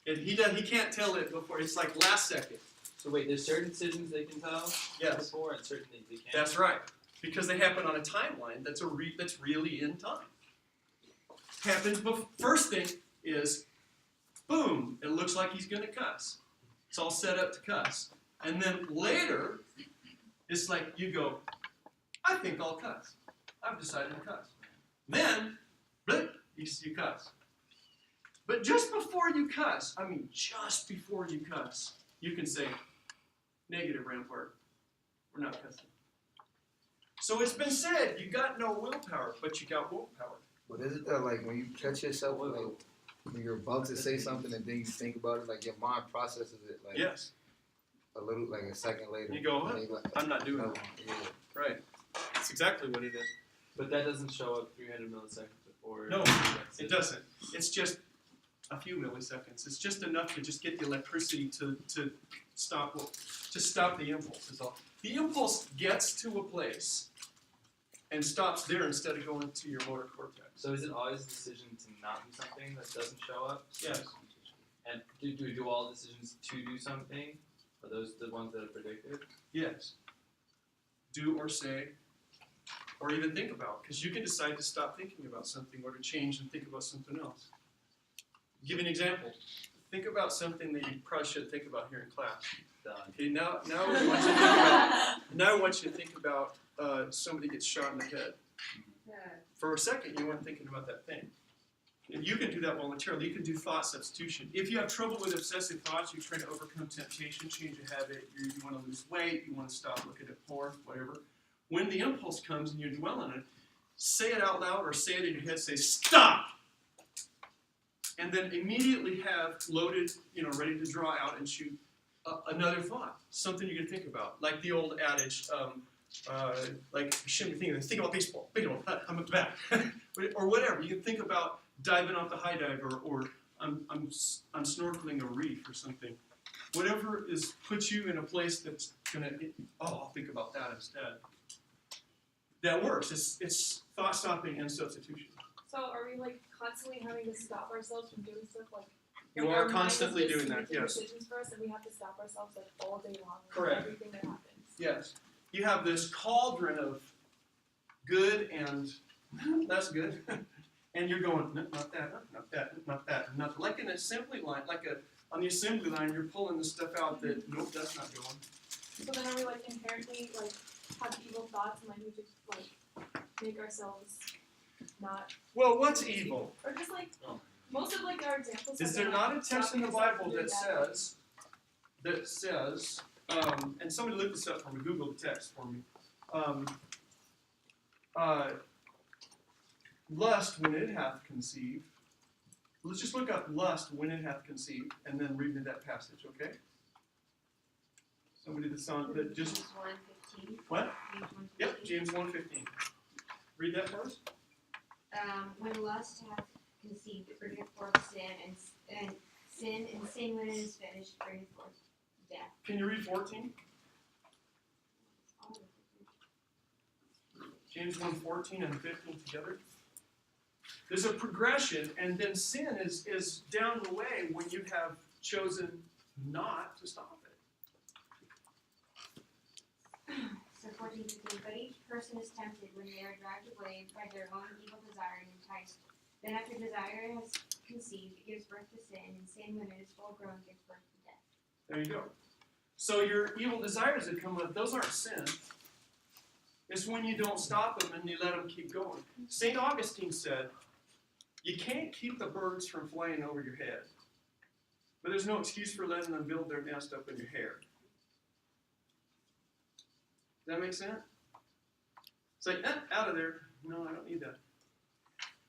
And he can't tell it before. It's like last second. So wait, there's certain decisions they can tell Yes, before, and certain things they can't. that's right. Because they happen on a timeline that's that's really in time. Happens first thing is, boom, it looks like he's going to cuss. It's all set up to cuss. And then later, it's like you go, I think I'll cuss. I've decided to cuss. Then, blip, you cuss. But just before you cuss, just before you cuss, you can say, negative, Rampart. We're not cussing. So it's been said, you got no willpower, but you got willpower. But isn't that like when you catch yourself, like when you're about to say something and then you think about it, like your mind processes it like Yes. a little, like a second later. You go, and you're like, I'm not doing no, that. yeah. Right. That's exactly what it is. But that doesn't show up 300 milliseconds before. No, it doesn't. It's just a few milliseconds. It's just enough to just get the electricity to stop the impulse is all. The impulse gets to a place and stops there instead of going to your motor cortex. So is it always a decision to not do something that doesn't show up? Yes. And do all decisions to do something? Are those the ones that are predicted? Yes. Do or say, or even think about, because you can decide to stop thinking about something or to change and think about something else. Give you an example. Think about something that you probably should think about here in class. Done. Okay, now I want you to think about somebody gets shot in the head. For a second, you weren't thinking about that thing. And you can do that voluntarily. You can do thought substitution. If you have trouble with obsessive thoughts, you're trying to overcome temptation, change a habit, you want to lose weight, you want to stop looking at porn, whatever. When the impulse comes and you dwell on it, say it out loud or say it in your head, say, stop! And then immediately have loaded, ready to draw out and shoot another thought, something you can think about. Like the old adage, like, you shouldn't be thinking, think about baseball, I'm at the bat. Or whatever. You can think about diving off the high dive, or I'm snorkeling a reef or something. Whatever puts you in a place that's gonna, I'll think about that instead. That works. It's thought stopping and substitution. So are we like constantly having to stop ourselves from doing stuff like? You like are our mind is constantly just doing that, making yes. Decisions for us, and we have to stop ourselves like all day long. With Correct. Everything that happens. Yes. You have this cauldron of good and that's good. And you're going, no, not that, not that, not that, not that. Like in an assembly line, on the assembly line, you're pulling the stuff out that, nope, that's not going. So then are we like inherently like have evil thoughts and like we just like make ourselves not Well, what's evil? or just like most of like our examples. Is have there been, not a like, text in the stopping yourself Bible from doing that says, and somebody look this up for me, Google the text for me. Lust when it hath conceived. Let's just look up lust when it hath conceived, and then read me that passage, okay? Somebody that's on that just James 1:15. what? James 1:15. Yep, James 1:15. Read that for us. When lust hath conceived, it bringeth forth sin, and sin when it is finished bringeth forth death. Can you read 14? James 1:14 and 15 together. There's a progression, and then sin is down the way when you have chosen not to stop it. So 14:15. But each person is tempted when they are dragged away by their own evil desire and enticed. Then after desire has conceived, it gives birth to sin, and sin, when it is full grown, gives birth to death. There you go. So your evil desires that come up, those aren't sin. It's when you don't stop them and you let them keep going. St. Augustine said, you can't keep the birds from flying over your head, but there's no excuse for letting them build their nest up in your hair. Does that make sense? It's like, out of there. No, I don't need that.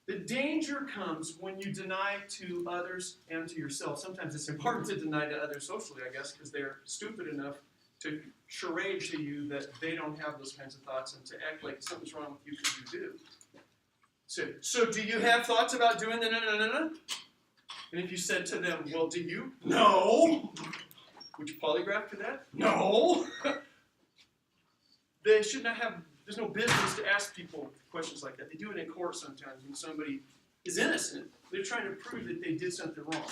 The danger comes when you deny to others and to yourself. Sometimes it's important to deny to others socially, I guess, because they're stupid enough to charade to you that they don't have those kinds of thoughts and to act like something's wrong with you because you do. So do you have thoughts about doing the no? And if you said to them, well, do you? No. Would you polygraph to that? No. They should not have, there's no business to ask people questions like that. They do it in court sometimes when somebody is innocent. They're trying to prove that they did something wrong.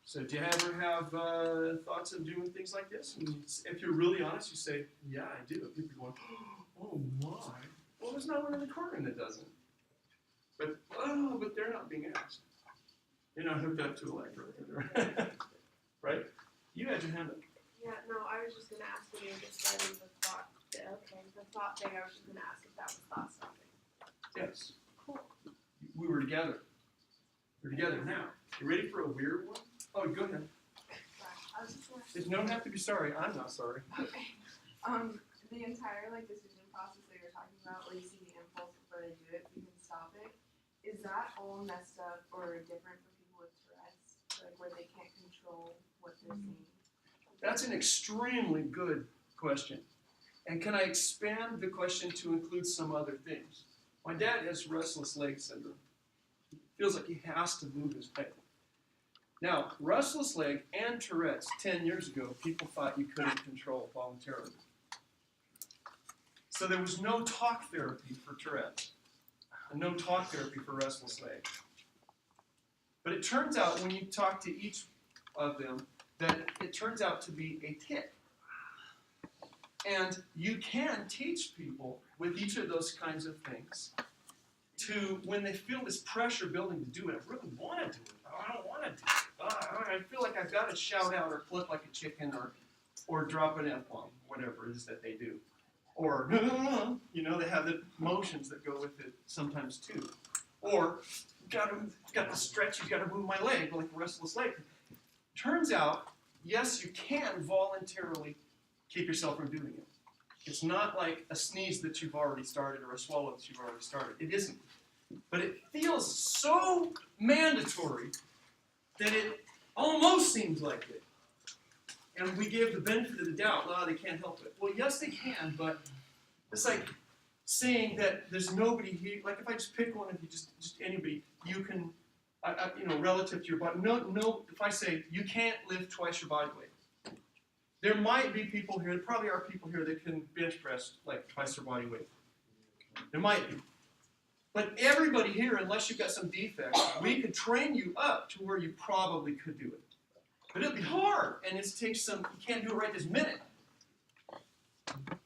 So do you ever have thoughts of doing things like this? And if you're really honest, you say, yeah, I do. And people are going, oh my. Well, there's no one in the courtroom that doesn't. But they're not being asked. You're not hooked up to a electrode. Right? You had your hand up. Yeah, no, I was just gonna ask when you were describing the thought. The thought thing. I was just gonna ask if that was thought stopping. Yes. Cool. We were together. We're together now. You ready for a weird one? Oh, go ahead. Sorry, I was just gonna ask. You don't have to be sorry. I'm not sorry. Okay. The entire decision process that you're talking about, where you see the impulse before they do it, you can stop it. Is that all messed up or different for people with Tourette's, like where they can't control what they're seeing? That's an extremely good question. And can I expand the question to include some other things? My dad has restless leg syndrome. He feels like he has to move his leg. Now, restless leg and Tourette's 10 years ago, people thought you couldn't control voluntarily. So there was no talk therapy for Tourette's and no talk therapy for restless leg. But it turns out when you talk to each of them that it turns out to be a tic. And you can teach people with each of those kinds of things to, when they feel this pressure building to do it, I really want to do it. Oh, I don't want to do it. I feel like I've got to shout out or flip like a chicken or drop an F-bomb, whatever it is that they do. Or, you know, they have the motions that go with it sometimes too. Or, got to stretch, you've got to move my leg, like a restless leg. Turns out, yes, you can voluntarily keep yourself from doing it. It's not like a sneeze that you've already started or a swallow that you've already started. It isn't. But it feels so mandatory that it almost seems like it. And we give the benefit of the doubt, they can't help it. Well, yes, they can, but it's like saying that there's nobody here. Like if I just pick one of you, just anybody, you can, relative to your body. No. If I say you can't lift twice your body weight, there might be people here. There probably are people here that can bench press like twice their body weight. There might be. But everybody here, unless you've got some defect, we could train you up to where you probably could do it. But it'll be hard, and it takes some, you can't do it right this minute.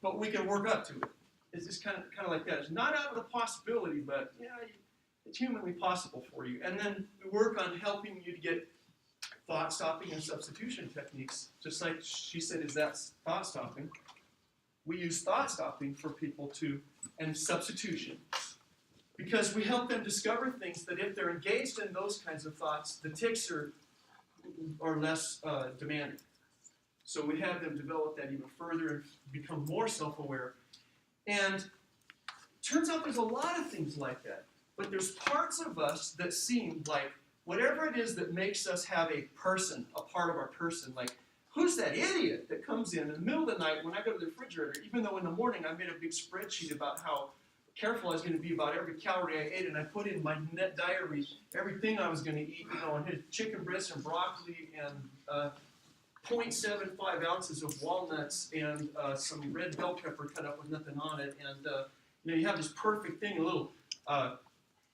But we can work up to it. It's just kind of like that. It's not out of the possibility, but it's humanly possible for you. And then we work on helping you to get thought stopping and substitution techniques. Just like she said, is that thought stopping? We use thought stopping for people and substitution. Because we help them discover things that if they're engaged in those kinds of thoughts, the tics are less demanding. So we have them develop that even further and become more self-aware. And turns out there's a lot of things like that. But there's parts of us that seem like whatever it is that makes us have a person, a part of our person, like who's that idiot that comes in the middle of the night when I go to the refrigerator, even though in the morning I made a big spreadsheet about how careful I was going to be about every calorie I ate, and I put in my net diary everything I was going to eat, and his chicken breast and broccoli and 0.75 ounces of walnuts and some red bell pepper cut up with nothing on it, and you have this perfect thing, a little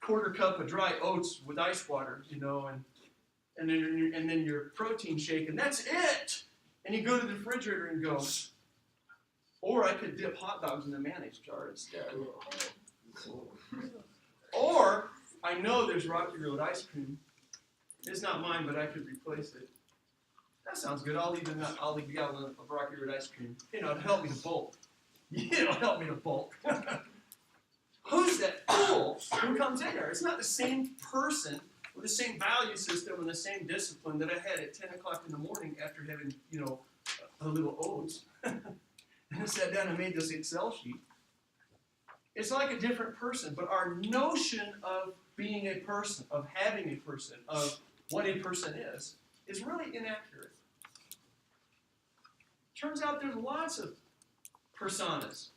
quarter cup of dry oats with ice water, and then your protein shake, and that's it. And you go to the refrigerator and go, Or I could dip hot dogs in the mayonnaise jar instead. Or I know there's Rocky Road ice cream. It's not mine, but I could replace it. That sounds good. I'll leave a gallon of Rocky Road ice cream. You know, to help me to bulk. It'll help me to bulk. Who's that fool who comes in there? It's not the same person with the same value system and the same discipline that I had at 10 o'clock in the morning after having, a little oats. And I sat down and made this Excel sheet. It's like a different person, but our notion of being a person, of having a person, of what a person is really inaccurate. Turns out there's lots of personas.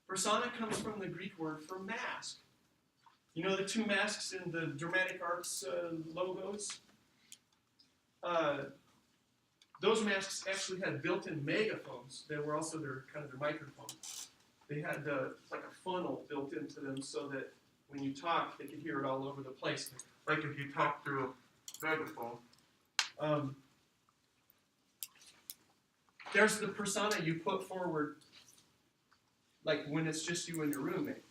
Persona comes from the Greek word for mask. You know the two masks in the dramatic arts logos? Those masks actually had built-in megaphones. They were also their microphones. They had like a funnel built into them so that when you talk, they could hear it all over the place. Like if you talk through a megaphone. There's the persona you put forward, like when it's just you and your roommate.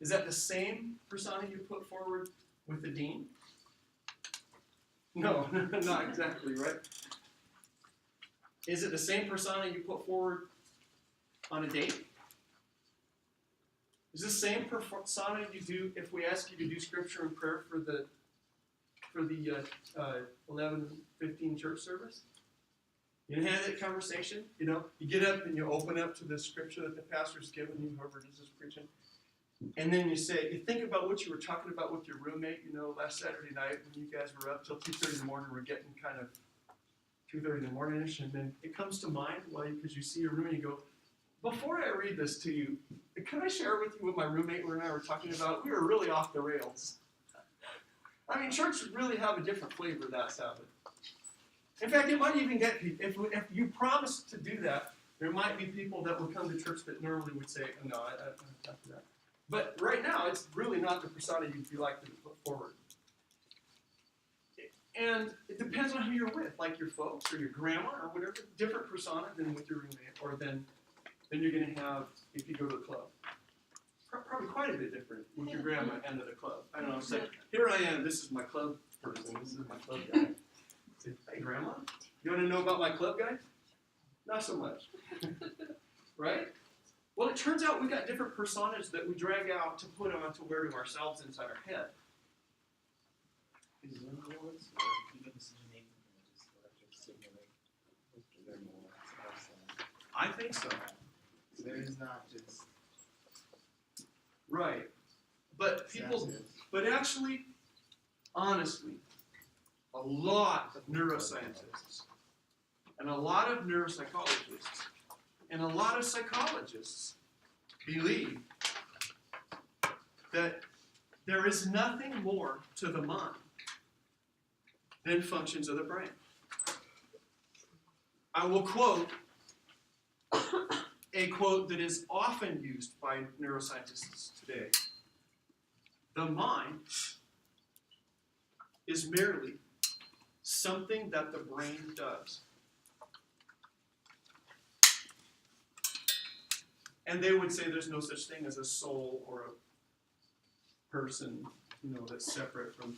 Is that the same persona you put forward with the dean? No, not exactly, right? Is it the same persona you put forward on a date? Is this the same persona you do if we ask you to do scripture and prayer for the 11:15 church service? You have that conversation, you get up and you open up to the scripture that the pastor's given you, whoever it is preaching, and then you think about what you were talking about with your roommate, last Saturday night when you guys were up till 2:30 in the morning, we're getting kind of 2:30 in the morning-ish, and then it comes to mind, because you see your roommate, you go, before I read this to you, can I share with you what my roommate and I were talking about? We were really off the rails. I mean, church would really have a different flavor that Sabbath. In fact, it might even get people, if you promise to do that, there might be people that will come to church that normally would say, no, I can't do that. But right now, it's really not the persona you'd like to put forward. And it depends on who you're with, like your folks or your grandma or whatever, different persona than with your roommate or than you're going to have if you go to a club. Probably quite a bit different with your grandma and at a club. I don't know, it's like, here I am, this is my club person, this is my club guy. Say, hey grandma, you want to know about my club guy? Not so much. Right? Well, it turns out we got different personas that we drag out to put onto wearing ourselves inside our head. Is there more words or even decision making just electric signaling? Is there more? I think so. So there is not just Right. But but actually, honestly, a lot of neuroscientists and a lot of neuropsychologists and a lot of psychologists believe that there is nothing more to the mind than functions of the brain. I will quote a quote that is often used by neuroscientists today. The mind is merely something that the brain does. And they would say there's no such thing as a soul or a person, that's separate from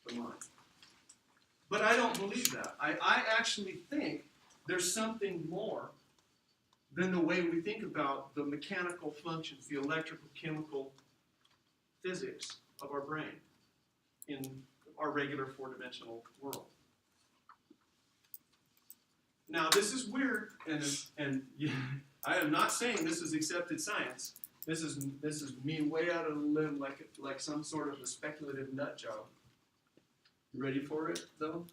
the mind. But I don't believe that. I actually think there's something more than the way we think about the mechanical functions, the electrical, chemical physics of our brain in our regular four-dimensional world. Now, this is weird, and I am not saying this is accepted science. This is me way out of the limb, like some sort of a speculative nut job. You ready for it, though?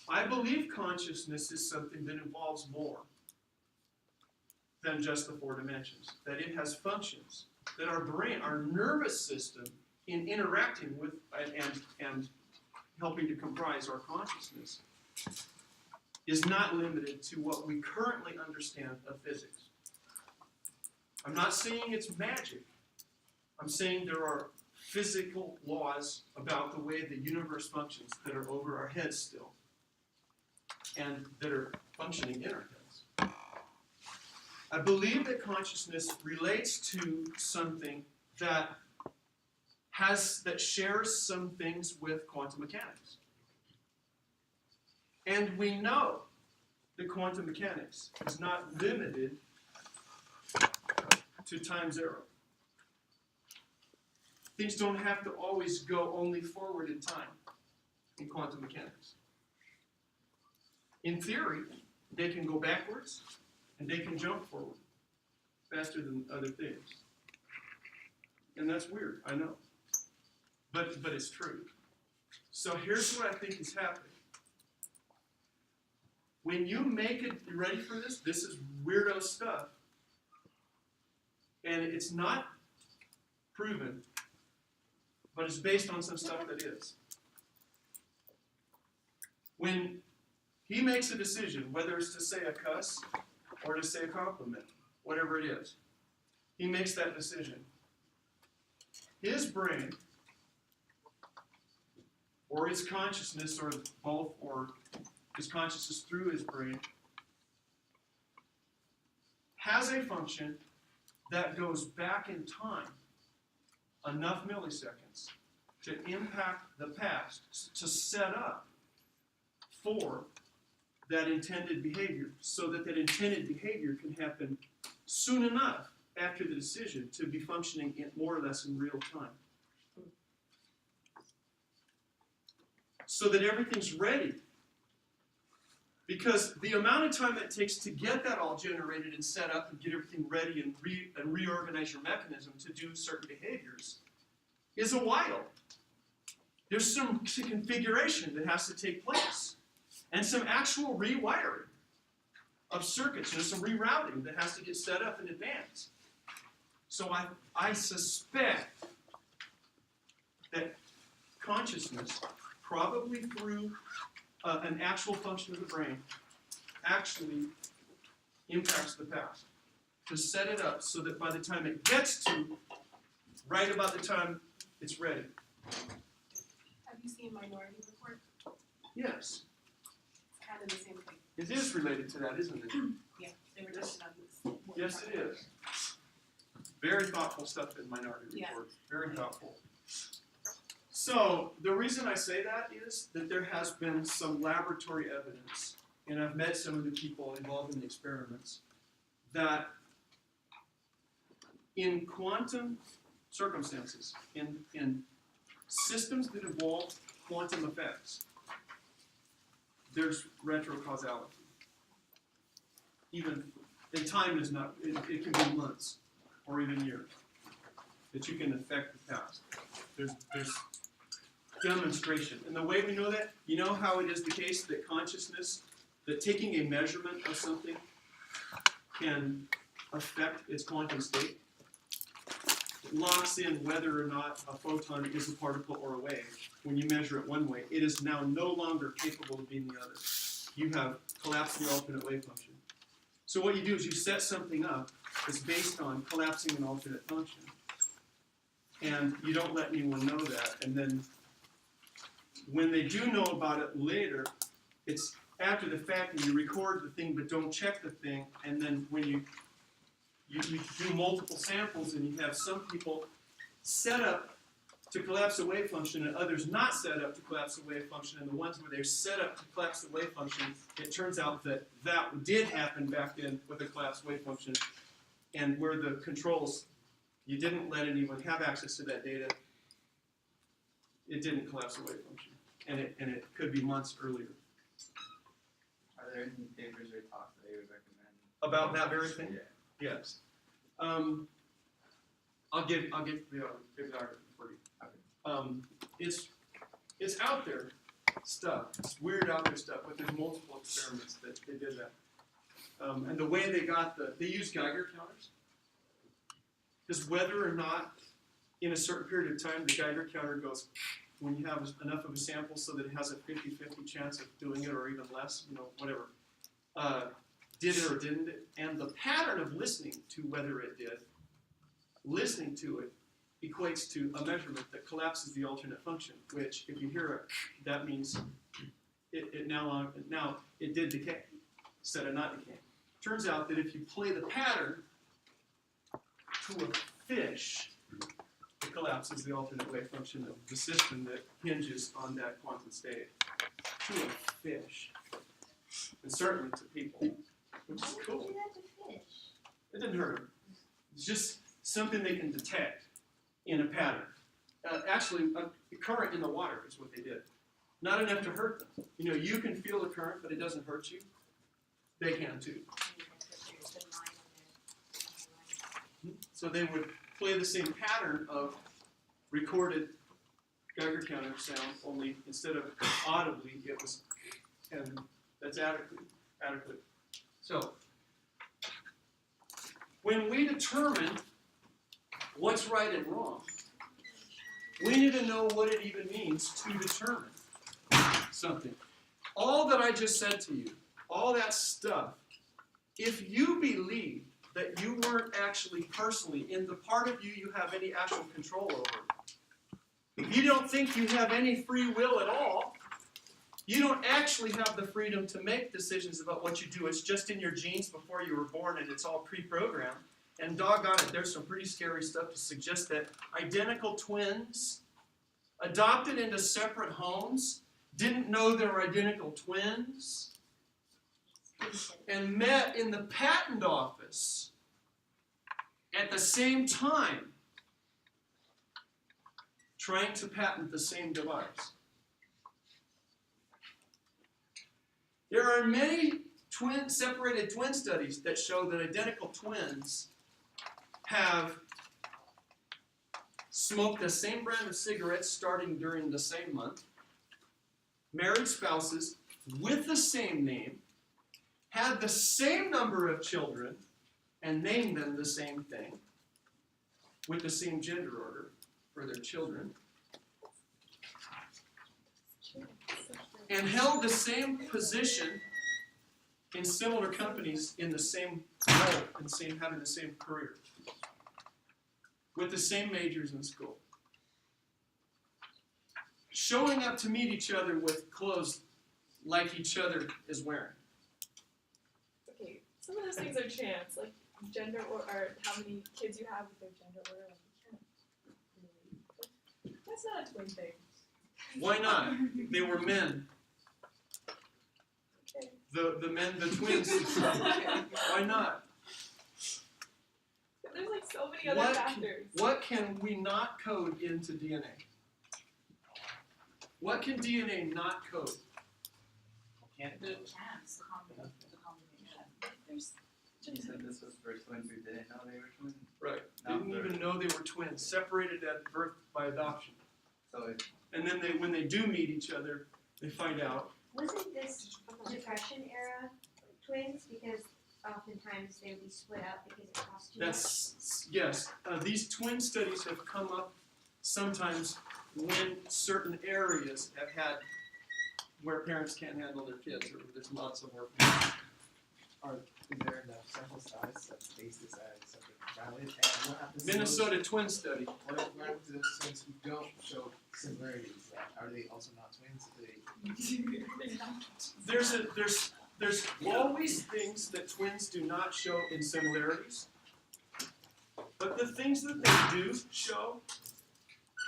I believe consciousness is something that involves more than just the four dimensions. That it has functions. That our brain, our nervous system, in interacting with and helping to comprise our consciousness, is not limited to what we currently understand of physics. I'm not saying it's magic. I'm saying there are physical laws about the way the universe functions that are over our heads still. and that are functioning in our heads. I believe that consciousness relates to something that shares some things with quantum mechanics. And we know that quantum mechanics is not limited to time zero. Things don't have to always go only forward in time in quantum mechanics. In theory, they can go backwards and they can jump forward faster than other things. And that's weird, I know. But it's true. So here's what I think is happening. When you make it, you ready for this? This is weirdo stuff. And it's not proven, but it's based on some stuff that is. When he makes a decision, whether it's to say a cuss or to say a compliment, whatever it is, he makes that decision. His brain, or his consciousness, or both, or his consciousness through his brain, has a function that goes back in time enough milliseconds to impact the past, to set up for that intended behavior, so that that intended behavior can happen soon enough after the decision to be functioning in more or less in real time. So that everything's ready. Because the amount of time it takes to get that all generated and set up and get everything ready and reorganize your mechanism to do certain behaviors is a while. There's some configuration that has to take place and some actual rewiring of circuits and some rerouting that has to get set up in advance. So I suspect that consciousness, probably through an actual function of the brain, actually impacts the past to set it up so that by the time it gets to right about the time it's ready. Have you seen Minority Report? Yes, It's kind of the same thing. it is related to that, isn't it? Yeah, they were touching on this. Yes, it is. Very thoughtful stuff in Minority Yeah. Report. Very thoughtful. So the reason I say that is that there has been some laboratory evidence, and I've met some of the people involved in the experiments, that in quantum circumstances, in systems that involve quantum effects, there's retrocausality. Even, and time is not, it can be months or even years that you can affect the past. There's demonstration. And the way we know that, you know how it is the case that consciousness, that taking a measurement of something can affect its quantum state? It locks in whether or not a photon is a particle or a wave. When you measure it one way, it is now no longer capable of being the other. You have collapsed the alternate wave function. So what you do is you set something up that's based on collapsing an alternate function. And you don't let anyone know that. And then when they do know about it later, it's after the fact and you record the thing but don't check the thing. And then when you do multiple samples and you have some people set up to collapse a wave function and others not set up to collapse a wave function, and the ones where they're set up to collapse the wave function, it turns out that that did happen back then with a collapsed wave function, and where the controls, you didn't let anyone have access to that data, it didn't collapse the wave function, and it could be months earlier. Are there any papers or talks that you would recommend? About that very thing? Yeah. Yes. I'll give the bibliography for you. Okay. It's out there stuff. It's weird out there stuff, but there's multiple experiments that they did that. And the way they used Geiger counters. Because whether or not in a certain period of time the Geiger counter goes, when you have enough of a sample so that it has a 50-50 chance of doing it or even less, whatever, did it or didn't it, and the pattern of listening to whether it did, listening to it equates to a measurement that collapses the alternate function, which if you hear it, that means it now it did decay instead of not decaying. Turns out that if you play the pattern to a fish, it collapses the alternate wave function of the system that hinges on that quantum state. To a fish, and certainly to people, which is Why would cool. you do that to fish? It didn't hurt them. It's just something they can detect in a pattern. Actually, a current in the water is what they did. Not enough to hurt them. You know, you can feel the current, but it doesn't hurt you. They can too. So they would play the same pattern of recorded Geiger counter sound, only instead of audibly, it was, and that's adequate. So, when we determine what's right and wrong, we need to know what it even means to determine something. All that I just said to you, all that stuff, if you believe that you weren't actually personally, in the part of you have any actual control over, if you don't think you have any free will at all, you don't actually have the freedom to make decisions about what you do. It's just in your genes before you were born, and it's all pre-programmed. And doggone it, there's some pretty scary stuff to suggest that identical twins adopted into separate homes didn't know they were identical twins and met in the patent office at the same time trying to patent the same device. There are many separated twin studies that show that identical twins have smoked the same brand of cigarettes starting during the same month, married spouses with the same name, had the same number of children, and named them the same thing, with the same gender order for their children, and held the same position in similar companies in the same role, and having the same career, with the same majors in school. Showing up to meet each other with clothes like each other is wearing. Okay, some of those things are chance, like gender or how many kids you have with their gender order. Like you can't really. That's not a twin thing. Why not? They were men. Okay. The men, the twins. Why not? But there's like so many other factors. What can we not code into DNA? What can DNA not code? Can't The chance, the combination. There's you said this was for twins who didn't know they were twins? Right. Not Didn't birth. even know they were twins, separated at birth by adoption. So it, And then when they do meet each other, they find out. Wasn't this Depression era twins? Because oftentimes they would be split up because it cost too much. That's, yes. These twin studies have come up sometimes when certain areas have had where parents can't handle their kids, or there's lots of orphans. Is there enough sample size to base this as something valid? And what happens to Minnesota twin study. What happens to those twins who don't show similarities? Like, are they also not twins? There's always things that twins do not show in similarities, but the things that they do show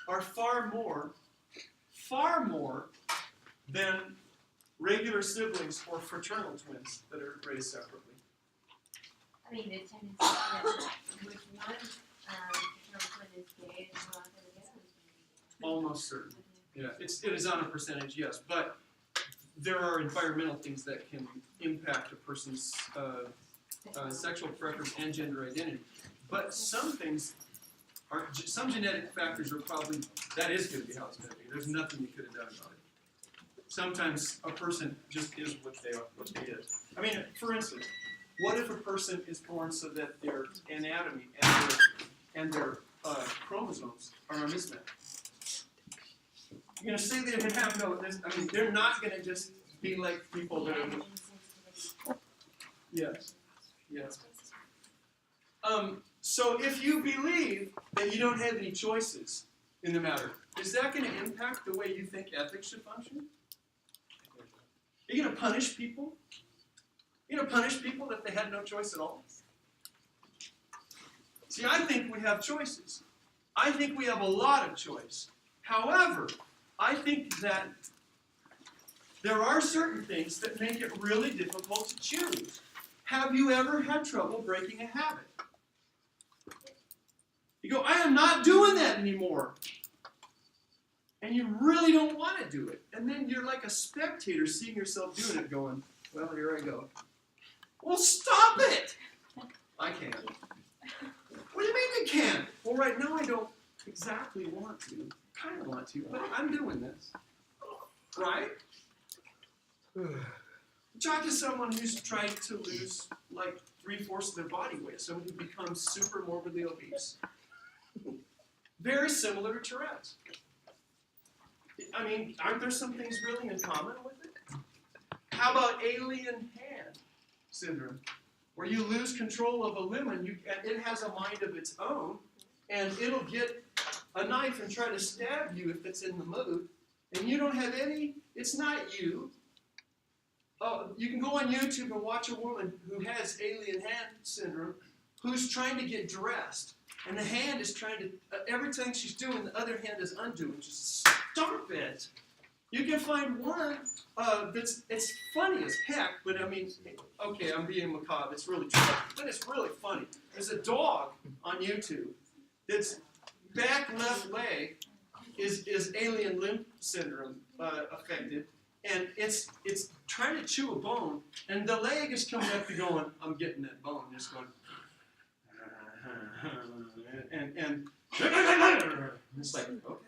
are far more than regular siblings or fraternal twins that are raised separately. I mean, the tendency that with one fraternal twin is gay and one of the other is gay. Almost certain. Yeah, it is on a percentage, yes, but there are environmental things that can impact a person's sexual preference and gender identity. But some things are, some genetic factors are probably, that is going to be how it's going to be. There's nothing you could have done about it. Sometimes a person just is what they is. I mean, for instance, what if a person is born so that their anatomy and their chromosomes are a mismatch? You're going to say they have no, I mean, they're not going to just be like people that are, yes, yes. So if you believe that you don't have any choices in the matter, is that going to impact the way you think ethics should function? Are you going to punish people? You're going to punish people if they had no choice at all? See, I think we have choices. I think we have a lot of choice. However, I think that there are certain things that make it really difficult to choose. Have you ever had trouble breaking a habit? You go, I am not doing that anymore. And you really don't want to do it. And then you're like a spectator seeing yourself doing it going, well, here I go. Well, stop it! I can't. What do you mean you can't? Well, right now I don't exactly want to. Kind of want to, but I'm doing this. Right? Talk to someone who's trying to lose like 3/4 of their body weight, someone who becomes super morbidly obese. Very similar to Tourette's. I mean, aren't there some things really in common with it? How about alien hand syndrome, where you lose control of a limb and it has a mind of its own, and it'll get a knife and try to stab you if it's in the mood, and you don't have any, it's not you. Oh, you can go on YouTube and watch a woman who has alien hand syndrome who's trying to get dressed. And the hand is trying to, everything she's doing, the other hand is undoing. Just stop it. You can find one it's funny as heck, but I mean, okay, I'm being macabre. It's really true, but it's really funny. There's a dog on YouTube that's back left leg is alien limb syndrome affected. And it's trying to chew a bone, and the leg is coming up to going, I'm getting that bone, just going, and it's like, okay, all right.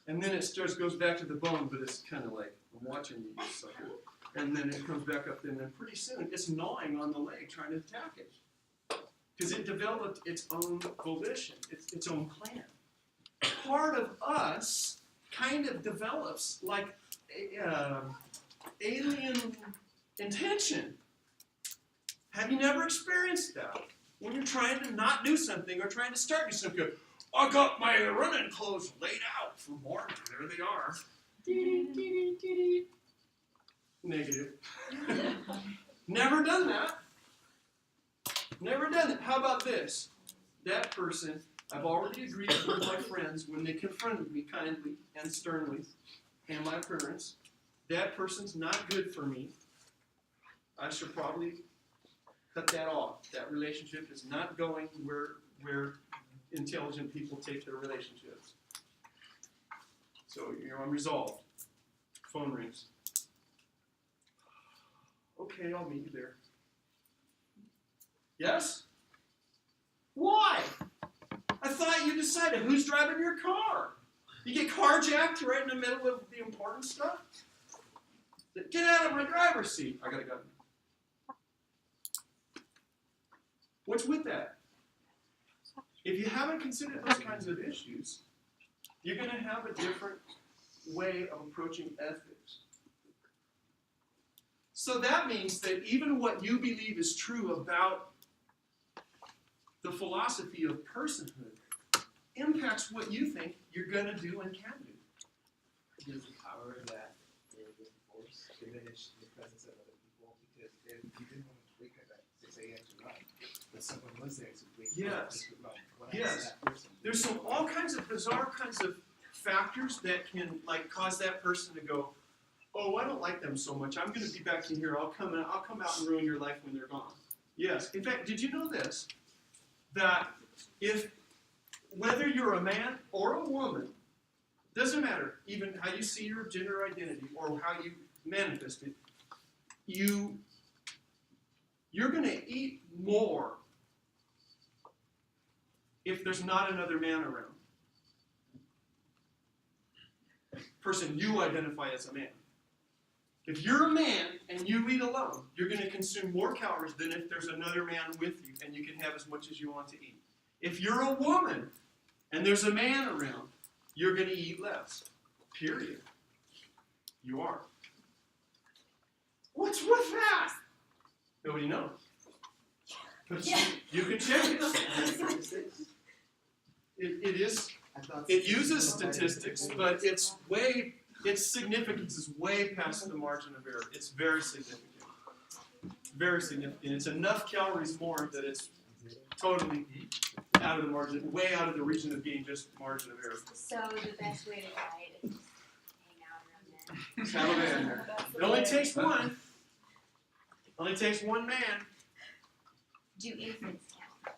And then it goes back to the bone, but it's kind of like, I'm watching you, you sucker. And then it comes back up, and then pretty soon it's gnawing on the leg, trying to attack it. Because it developed its own volition, its own plan. Part of us kind of develops like alien intention. Have you never experienced that? When you're trying to not do something or trying to start do something, I got my running clothes laid out for morning. There they are. Negative. Never done that. Never done it. How about this? That person, I've already agreed with my friends when they confronted me kindly and sternly, and my parents, that person's not good for me. I should probably cut that off. That relationship is not going where intelligent people take their relationships. So, I'm resolved. Phone rings. Okay, I'll meet you there. Yes? Why? I thought you decided who's driving your car. You get carjacked right in the middle of the important stuff? Get out of my driver's seat. I got a gun. What's with that? If you haven't considered those kinds of issues, you're going to have a different way of approaching ethics. So that means that even what you believe is true about the philosophy of personhood impacts what you think you're going to do and can do. Does the power of that force diminish the presence of other people? Because if you didn't want to wake up at 6 a.m. to run, but someone was there to wake you up to run, what happens to that person? There's all kinds of bizarre kinds of factors that can cause that person to go, oh, I don't like them so much. I'm going to be back in here. I'll come out and ruin your life when they're gone. Yes. In fact, did you know this? That whether you're a man or a woman, doesn't matter, even how you see your gender identity or how you manifest it, you're going to eat more if there's not another man around. Person you identify as a man. If you're a man and you eat alone, you're going to consume more calories than if there's another man with you and you can have as much as you want to eat. If you're a woman and there's a man around, you're going to eat less. Period. You are. What's with that? Nobody knows. But you can check it. It uses statistics, but it's way its significance is way past the margin of error. It's very significant. Very significant. It's enough calories more that it's totally out of the margin, way out of the region of being just margin of error. So the best way to diet is hang out around men. Just have a man. It only takes one. Only takes one man. Do infants count?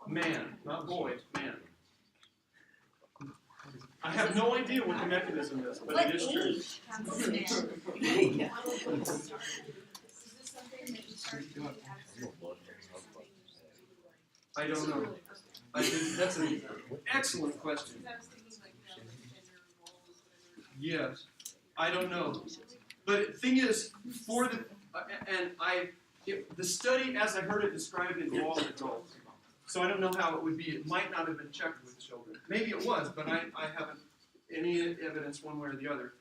Man, not boy, man. I have no idea what the mechanism is, but What it is true. age counts as a man? Is this something that you start doing after I don't know. That's an excellent question. I was thinking like, gender roles, whatever. Yes, I don't know. But the thing is, for the the study as I heard it described involved adults. So I don't know how it would be. It might not have been checked with children. Maybe it was, but I haven't any evidence one way or the other.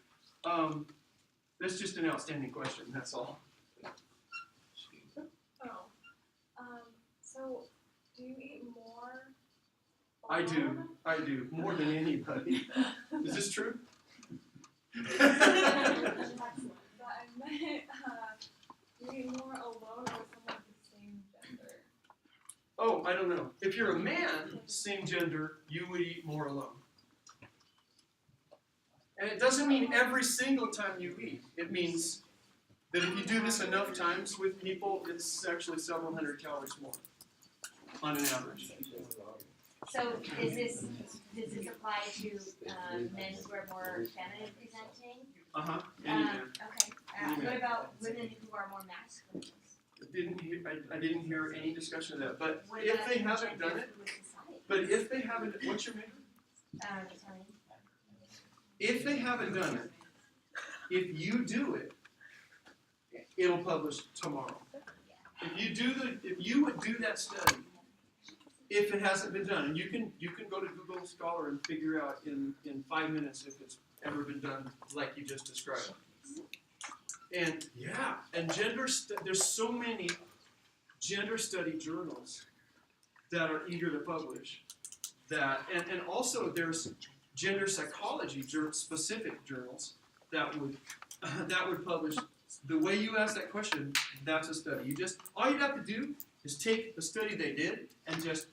That's just an outstanding question. That's all. Oh. So do you eat more? I do more than anybody. Is this true? But I meant, do you eat more alone or with someone of the same gender? Oh, I don't know. If you're a man, same gender, you would eat more alone. And it doesn't mean every single time you eat. It means that if you do this enough times with people, it's actually several hundred calories more on an average. So does this apply to men who are more feminine presenting? Any man. Okay. Any man. What about women who are more masculine? I didn't hear any discussion of that. But What if about they in haven't gender done it, fluid society? but if they haven't, what's your major? Italian. If they haven't done it, if you do it, it'll publish tomorrow. If you would do that study, if it hasn't been done, and you can go to Google Scholar and figure out in 5 minutes if it's ever been done like you just described. And yeah, and there's so many gender study journals that are eager to publish that, and also there's gender psychology specific journals that would publish. The way you ask that question, that's a study. All you'd have to do is take the study they did and just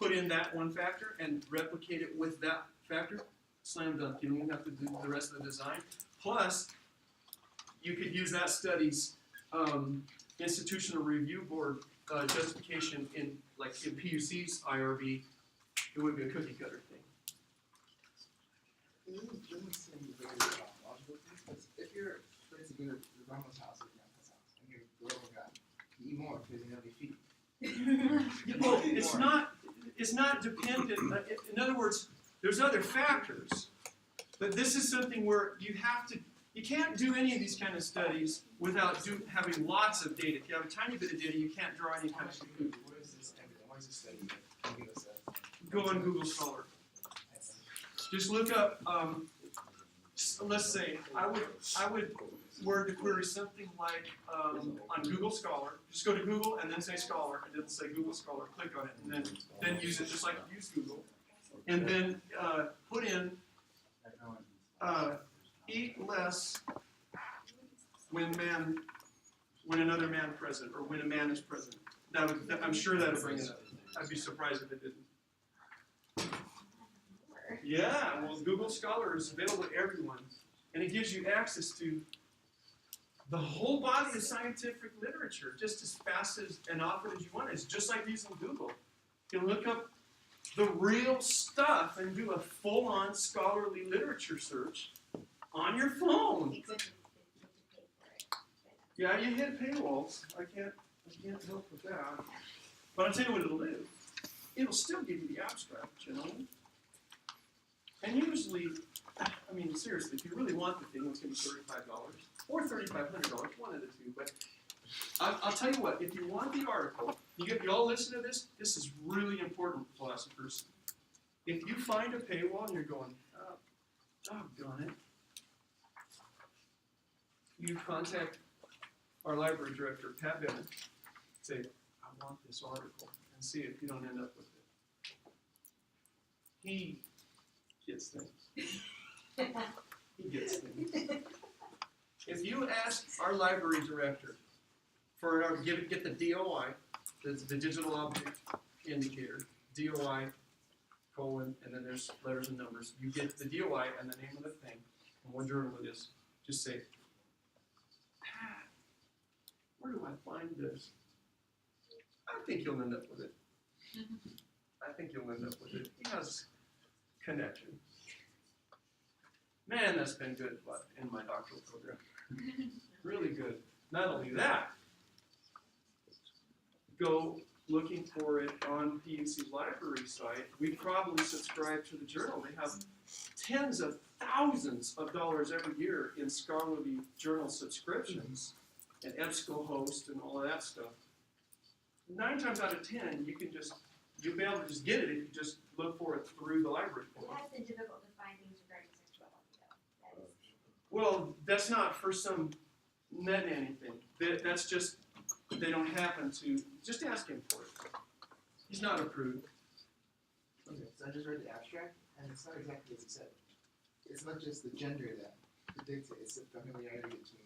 put in that one factor and replicate it with that factor. Slam dunk. You don't even have to do the rest of the design. Plus, you could use that study's institutional review board justification in PUC's IRB. It would be a cookie cutter thing. Doesn't seem very logical because if you're, for instance, going to your grandma's house or your grandpa's house, and your girl got you eat more because you know they feed. Well, it's not dependent. In other words, there's other factors, but this is something where you can't do any of these kind of studies without having lots of data. If you have a tiny bit of data, you can't draw any kind of conclusion. Where is this evidence? Where is this study? Can you give us Go on Google Scholar. Just look up. Let's say I would word the query something like on Google Scholar. Just go to Google and then say Scholar, and it'll say Google Scholar. Click on it, and then use it just like you use Google, and then put in eat less when another man present, or when a man is present. I'm sure that'll bring it up. I'd be surprised if it didn't. Yeah, well, Google Scholar is available to everyone, and it gives you access to the whole body of scientific literature just as fast and often as you want. It's just like using Google. You can look up the real stuff and do a full-on scholarly literature search on your phone. You could pay for it. Yeah, you hit paywalls. I can't help with that. But I'll tell you what it'll do. It'll still give you the abstract, you know? And usually, I mean, seriously, if you really want the thing, it's going to be $35 or $3,500, one of the two. But I'll tell you what, if you want the article, you all listen to this. This is really important, philosophers. If you find a paywall and you're going, oh, doggone it, you contact our library director, Pat Bennett, say, I want this article, and see if you don't end up with it. He gets things. He gets library director, for our, get the DOI, the digital object indicator, DOI, colon, and then there's letters and numbers. You get the DOI and the name of the thing, and what journal it is. Just say, Pat, where do I find this? I think you'll end up with it. I think you'll end up with it. He has connection. Man, that's been good in my doctoral program. Really good. Not only that, go looking for it on PUC's library site. We probably subscribe to the journal. They have tens of thousands of dollars every year in scholarly journal subscriptions and EBSCOhost and all of that stuff. 9 times out of 10, you'll be able to just get it if you just look for it through the library It portal. has been difficult to find things regarding sexuality, though. That is, Well, that's not for some net anything. That's just, they don't happen to, just ask him for it. He's not approved. Okay, so I just read the abstract, and it's not exactly as it said. It's not just the gender that predicts it, it's the familiarity between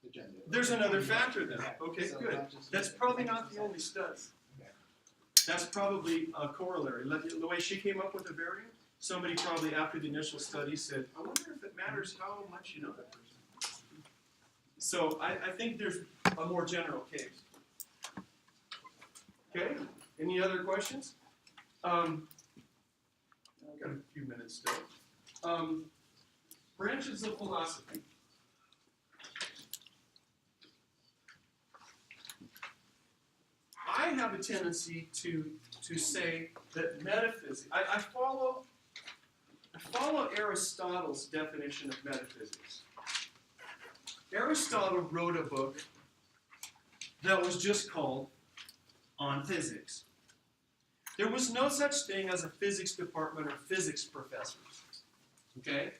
the gender. There's another factor then. Yeah, Okay, so good. not just That's gender, probably it's not the just only study. Okay. That's probably a corollary. The way she came up with the variant, somebody probably after the initial study said, I wonder if it matters how much you know that person. So I think there's a more general case. Okay, any other questions? I've got a few minutes still. Branches of philosophy. I have a tendency to say that metaphysics. I follow Aristotle's definition of metaphysics. Aristotle wrote a book that was just called On Physics. There was no such thing as a physics department or physics professors. Okay?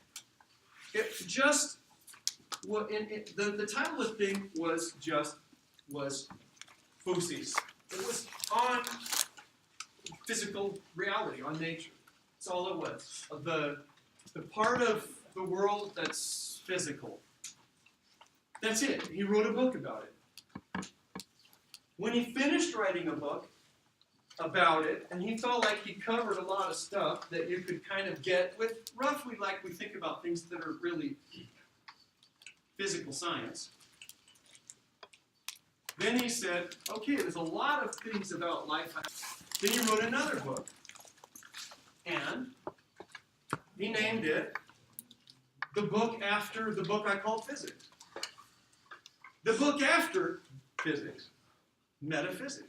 It just, the title of the thing was physis. It was on physical reality, on nature. That's all it was. The part of the world that's physical. That's it. He wrote a book about it. When he finished writing a book about it, and he felt like he covered a lot of stuff that you could kind of get with roughly like we think about things that are really physical science. Then he said, okay, there's a lot of things about life. Then he wrote another book. And he named it the book after the book I called Physics. The book after physics, metaphysics.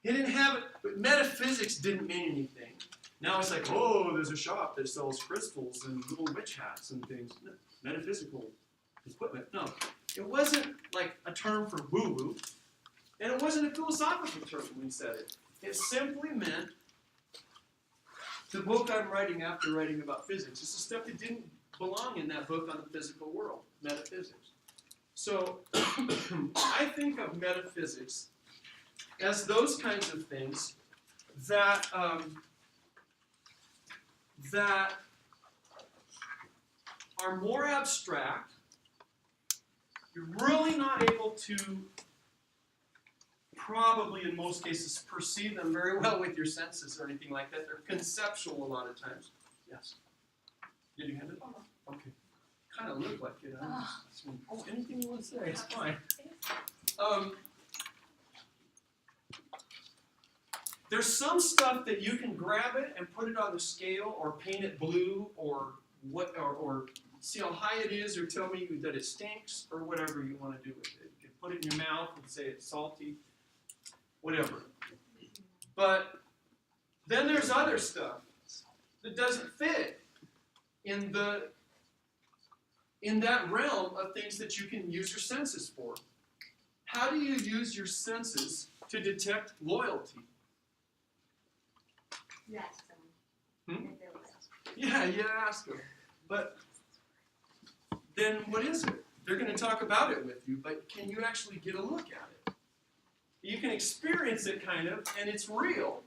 He didn't have it, but metaphysics didn't mean anything. Now it's like, oh, there's a shop that sells crystals and little witch hats and things. No, metaphysical equipment. No, it wasn't like a term for woo-woo, and it wasn't a philosophical term when he said it. It simply meant the book I'm writing after writing about physics. It's the stuff that didn't belong in that book on the physical world, metaphysics. So I think of metaphysics as those kinds of things that that are more abstract. You're really not able to probably in most cases perceive them very well with your senses or anything like that. They're conceptual a lot of times. Yes. Did you hand it? Okay. Kind of look like it. Oh, anything you want to say? It's fine. There's some stuff that you can grab it and put it on the scale, or paint it blue, or or see how high it is, or tell me that it stinks, or whatever you want to do with it. You can put it in your mouth and say it's salty, whatever. But then there's other stuff that doesn't fit in that realm of things that you can use your senses for. How do you use your senses to detect loyalty? you ask someone. Hmm? If they will ask. Yeah, you ask them. But then what is it? They're going to talk about it with you, but can you actually get a look at it? You can experience it kind of, and it's real.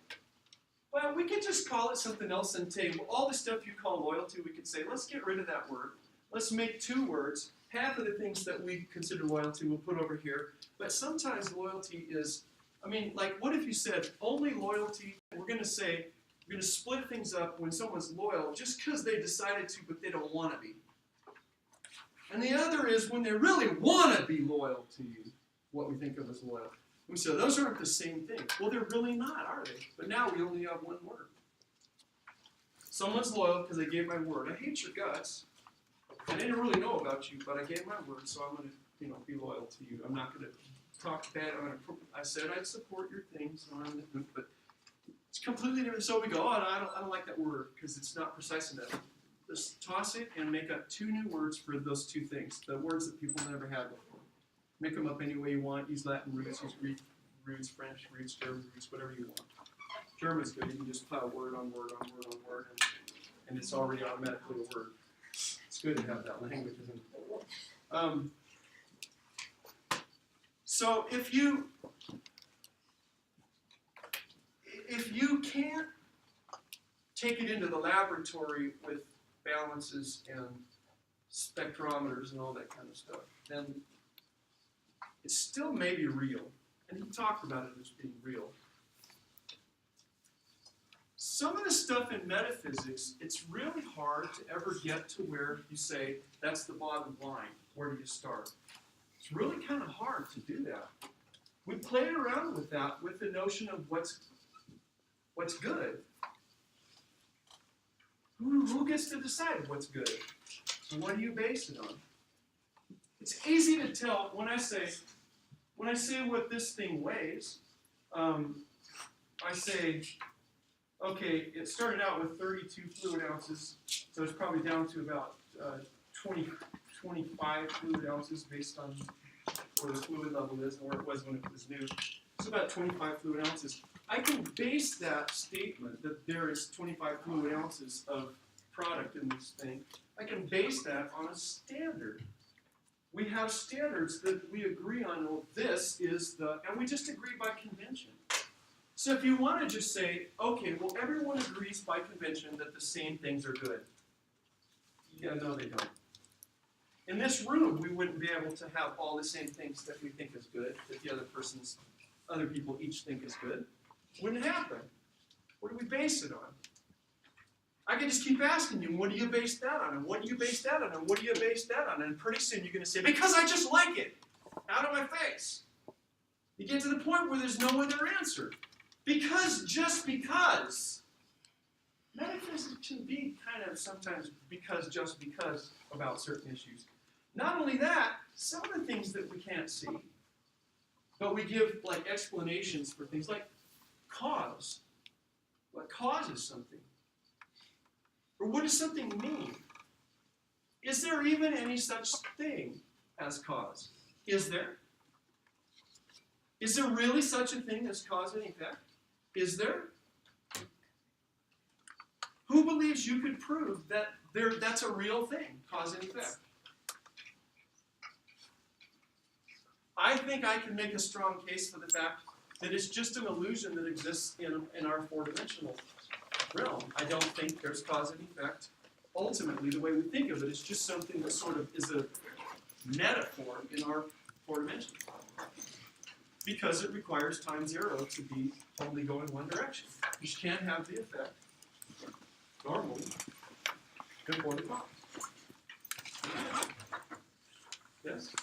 Well, we could just call it something else and say, well, all the stuff you call loyalty, we could say, let's get rid of that word. Let's make 2 words. half of the things that we consider loyalty we'll put over here. But sometimes loyalty is, I mean, like what if you said only loyalty, we're going to say, we're going to split things up when someone's loyal just because they decided to, but they don't want to be. And the other is when they really want to be loyal to you, what we think of as loyal. We say those aren't the same thing. Well, they're really not, are they? But now we only have one word. Someone's loyal because they gave my word. I hate your guts. I didn't really know about you, but I gave my word, so I'm going to, be loyal to you. I'm not going to talk bad. I said I'd support your things, but it's completely different. So we go, I don't like that word because it's not precise enough. Just toss it and make up 2 new words for those 2 things, the words that people never had before. Make them up any way you want. Use Latin roots, use Greek roots, French roots, German roots, whatever you want. German's good. You can just plow word on word on word on word, and it's already automatically a word. It's good to have that language, isn't it? So if you can't take it into the laboratory with balances and spectrometers and all that kind of stuff, then it still may be real. And he talked about it as being real. Some of the stuff in metaphysics, it's really hard to ever get to where you say, that's the bottom line. Where do you start? It's really kind of hard to do that. We played around with that, with the notion of what's good. Who gets to decide what's good? So what do you base it on? It's easy to tell when I say what this thing weighs. I say, okay, it started out with 32 fluid ounces, so it's probably down to about 25 fluid ounces based on where the fluid level is and where it was when it was new. It's about 25 fluid ounces. I can base that statement that there is 25 fluid ounces of product in this thing, I can base that on a standard. We have standards that we agree on, well, this is and we just agree by convention. So if you want to just say, okay, well, everyone agrees by convention that the same things are good. Yeah, no, they don't. In this room, we wouldn't be able to have all the same things that we think is good, that the other people each think is good. Wouldn't happen. What do we base it on? I can just keep asking you, what do you base that on? And what do you base that on? And what do you base that on? And pretty soon you're going to say, because I just like it. Out of my face. You get to the point where there's no other answer. Because just because. Metaphysics can be kind of sometimes just because about certain issues. Not only that, some of the things that we can't see, but we give like explanations for things like cause. What causes something? Or what does something mean? Is there even any such thing as cause? Is there? Is there really such a thing as cause and effect? Is there? Who believes you could prove that that's a real thing, cause and effect? I think I can make a strong case for the fact that it's just an illusion that exists in our four-dimensional realm. I don't think there's cause and effect. Ultimately, the way we think of it is just something that sort of is a metaphor in our four dimensions. Because it requires time zero to be only going one direction. You can't have the effect normally before the cause. Yes?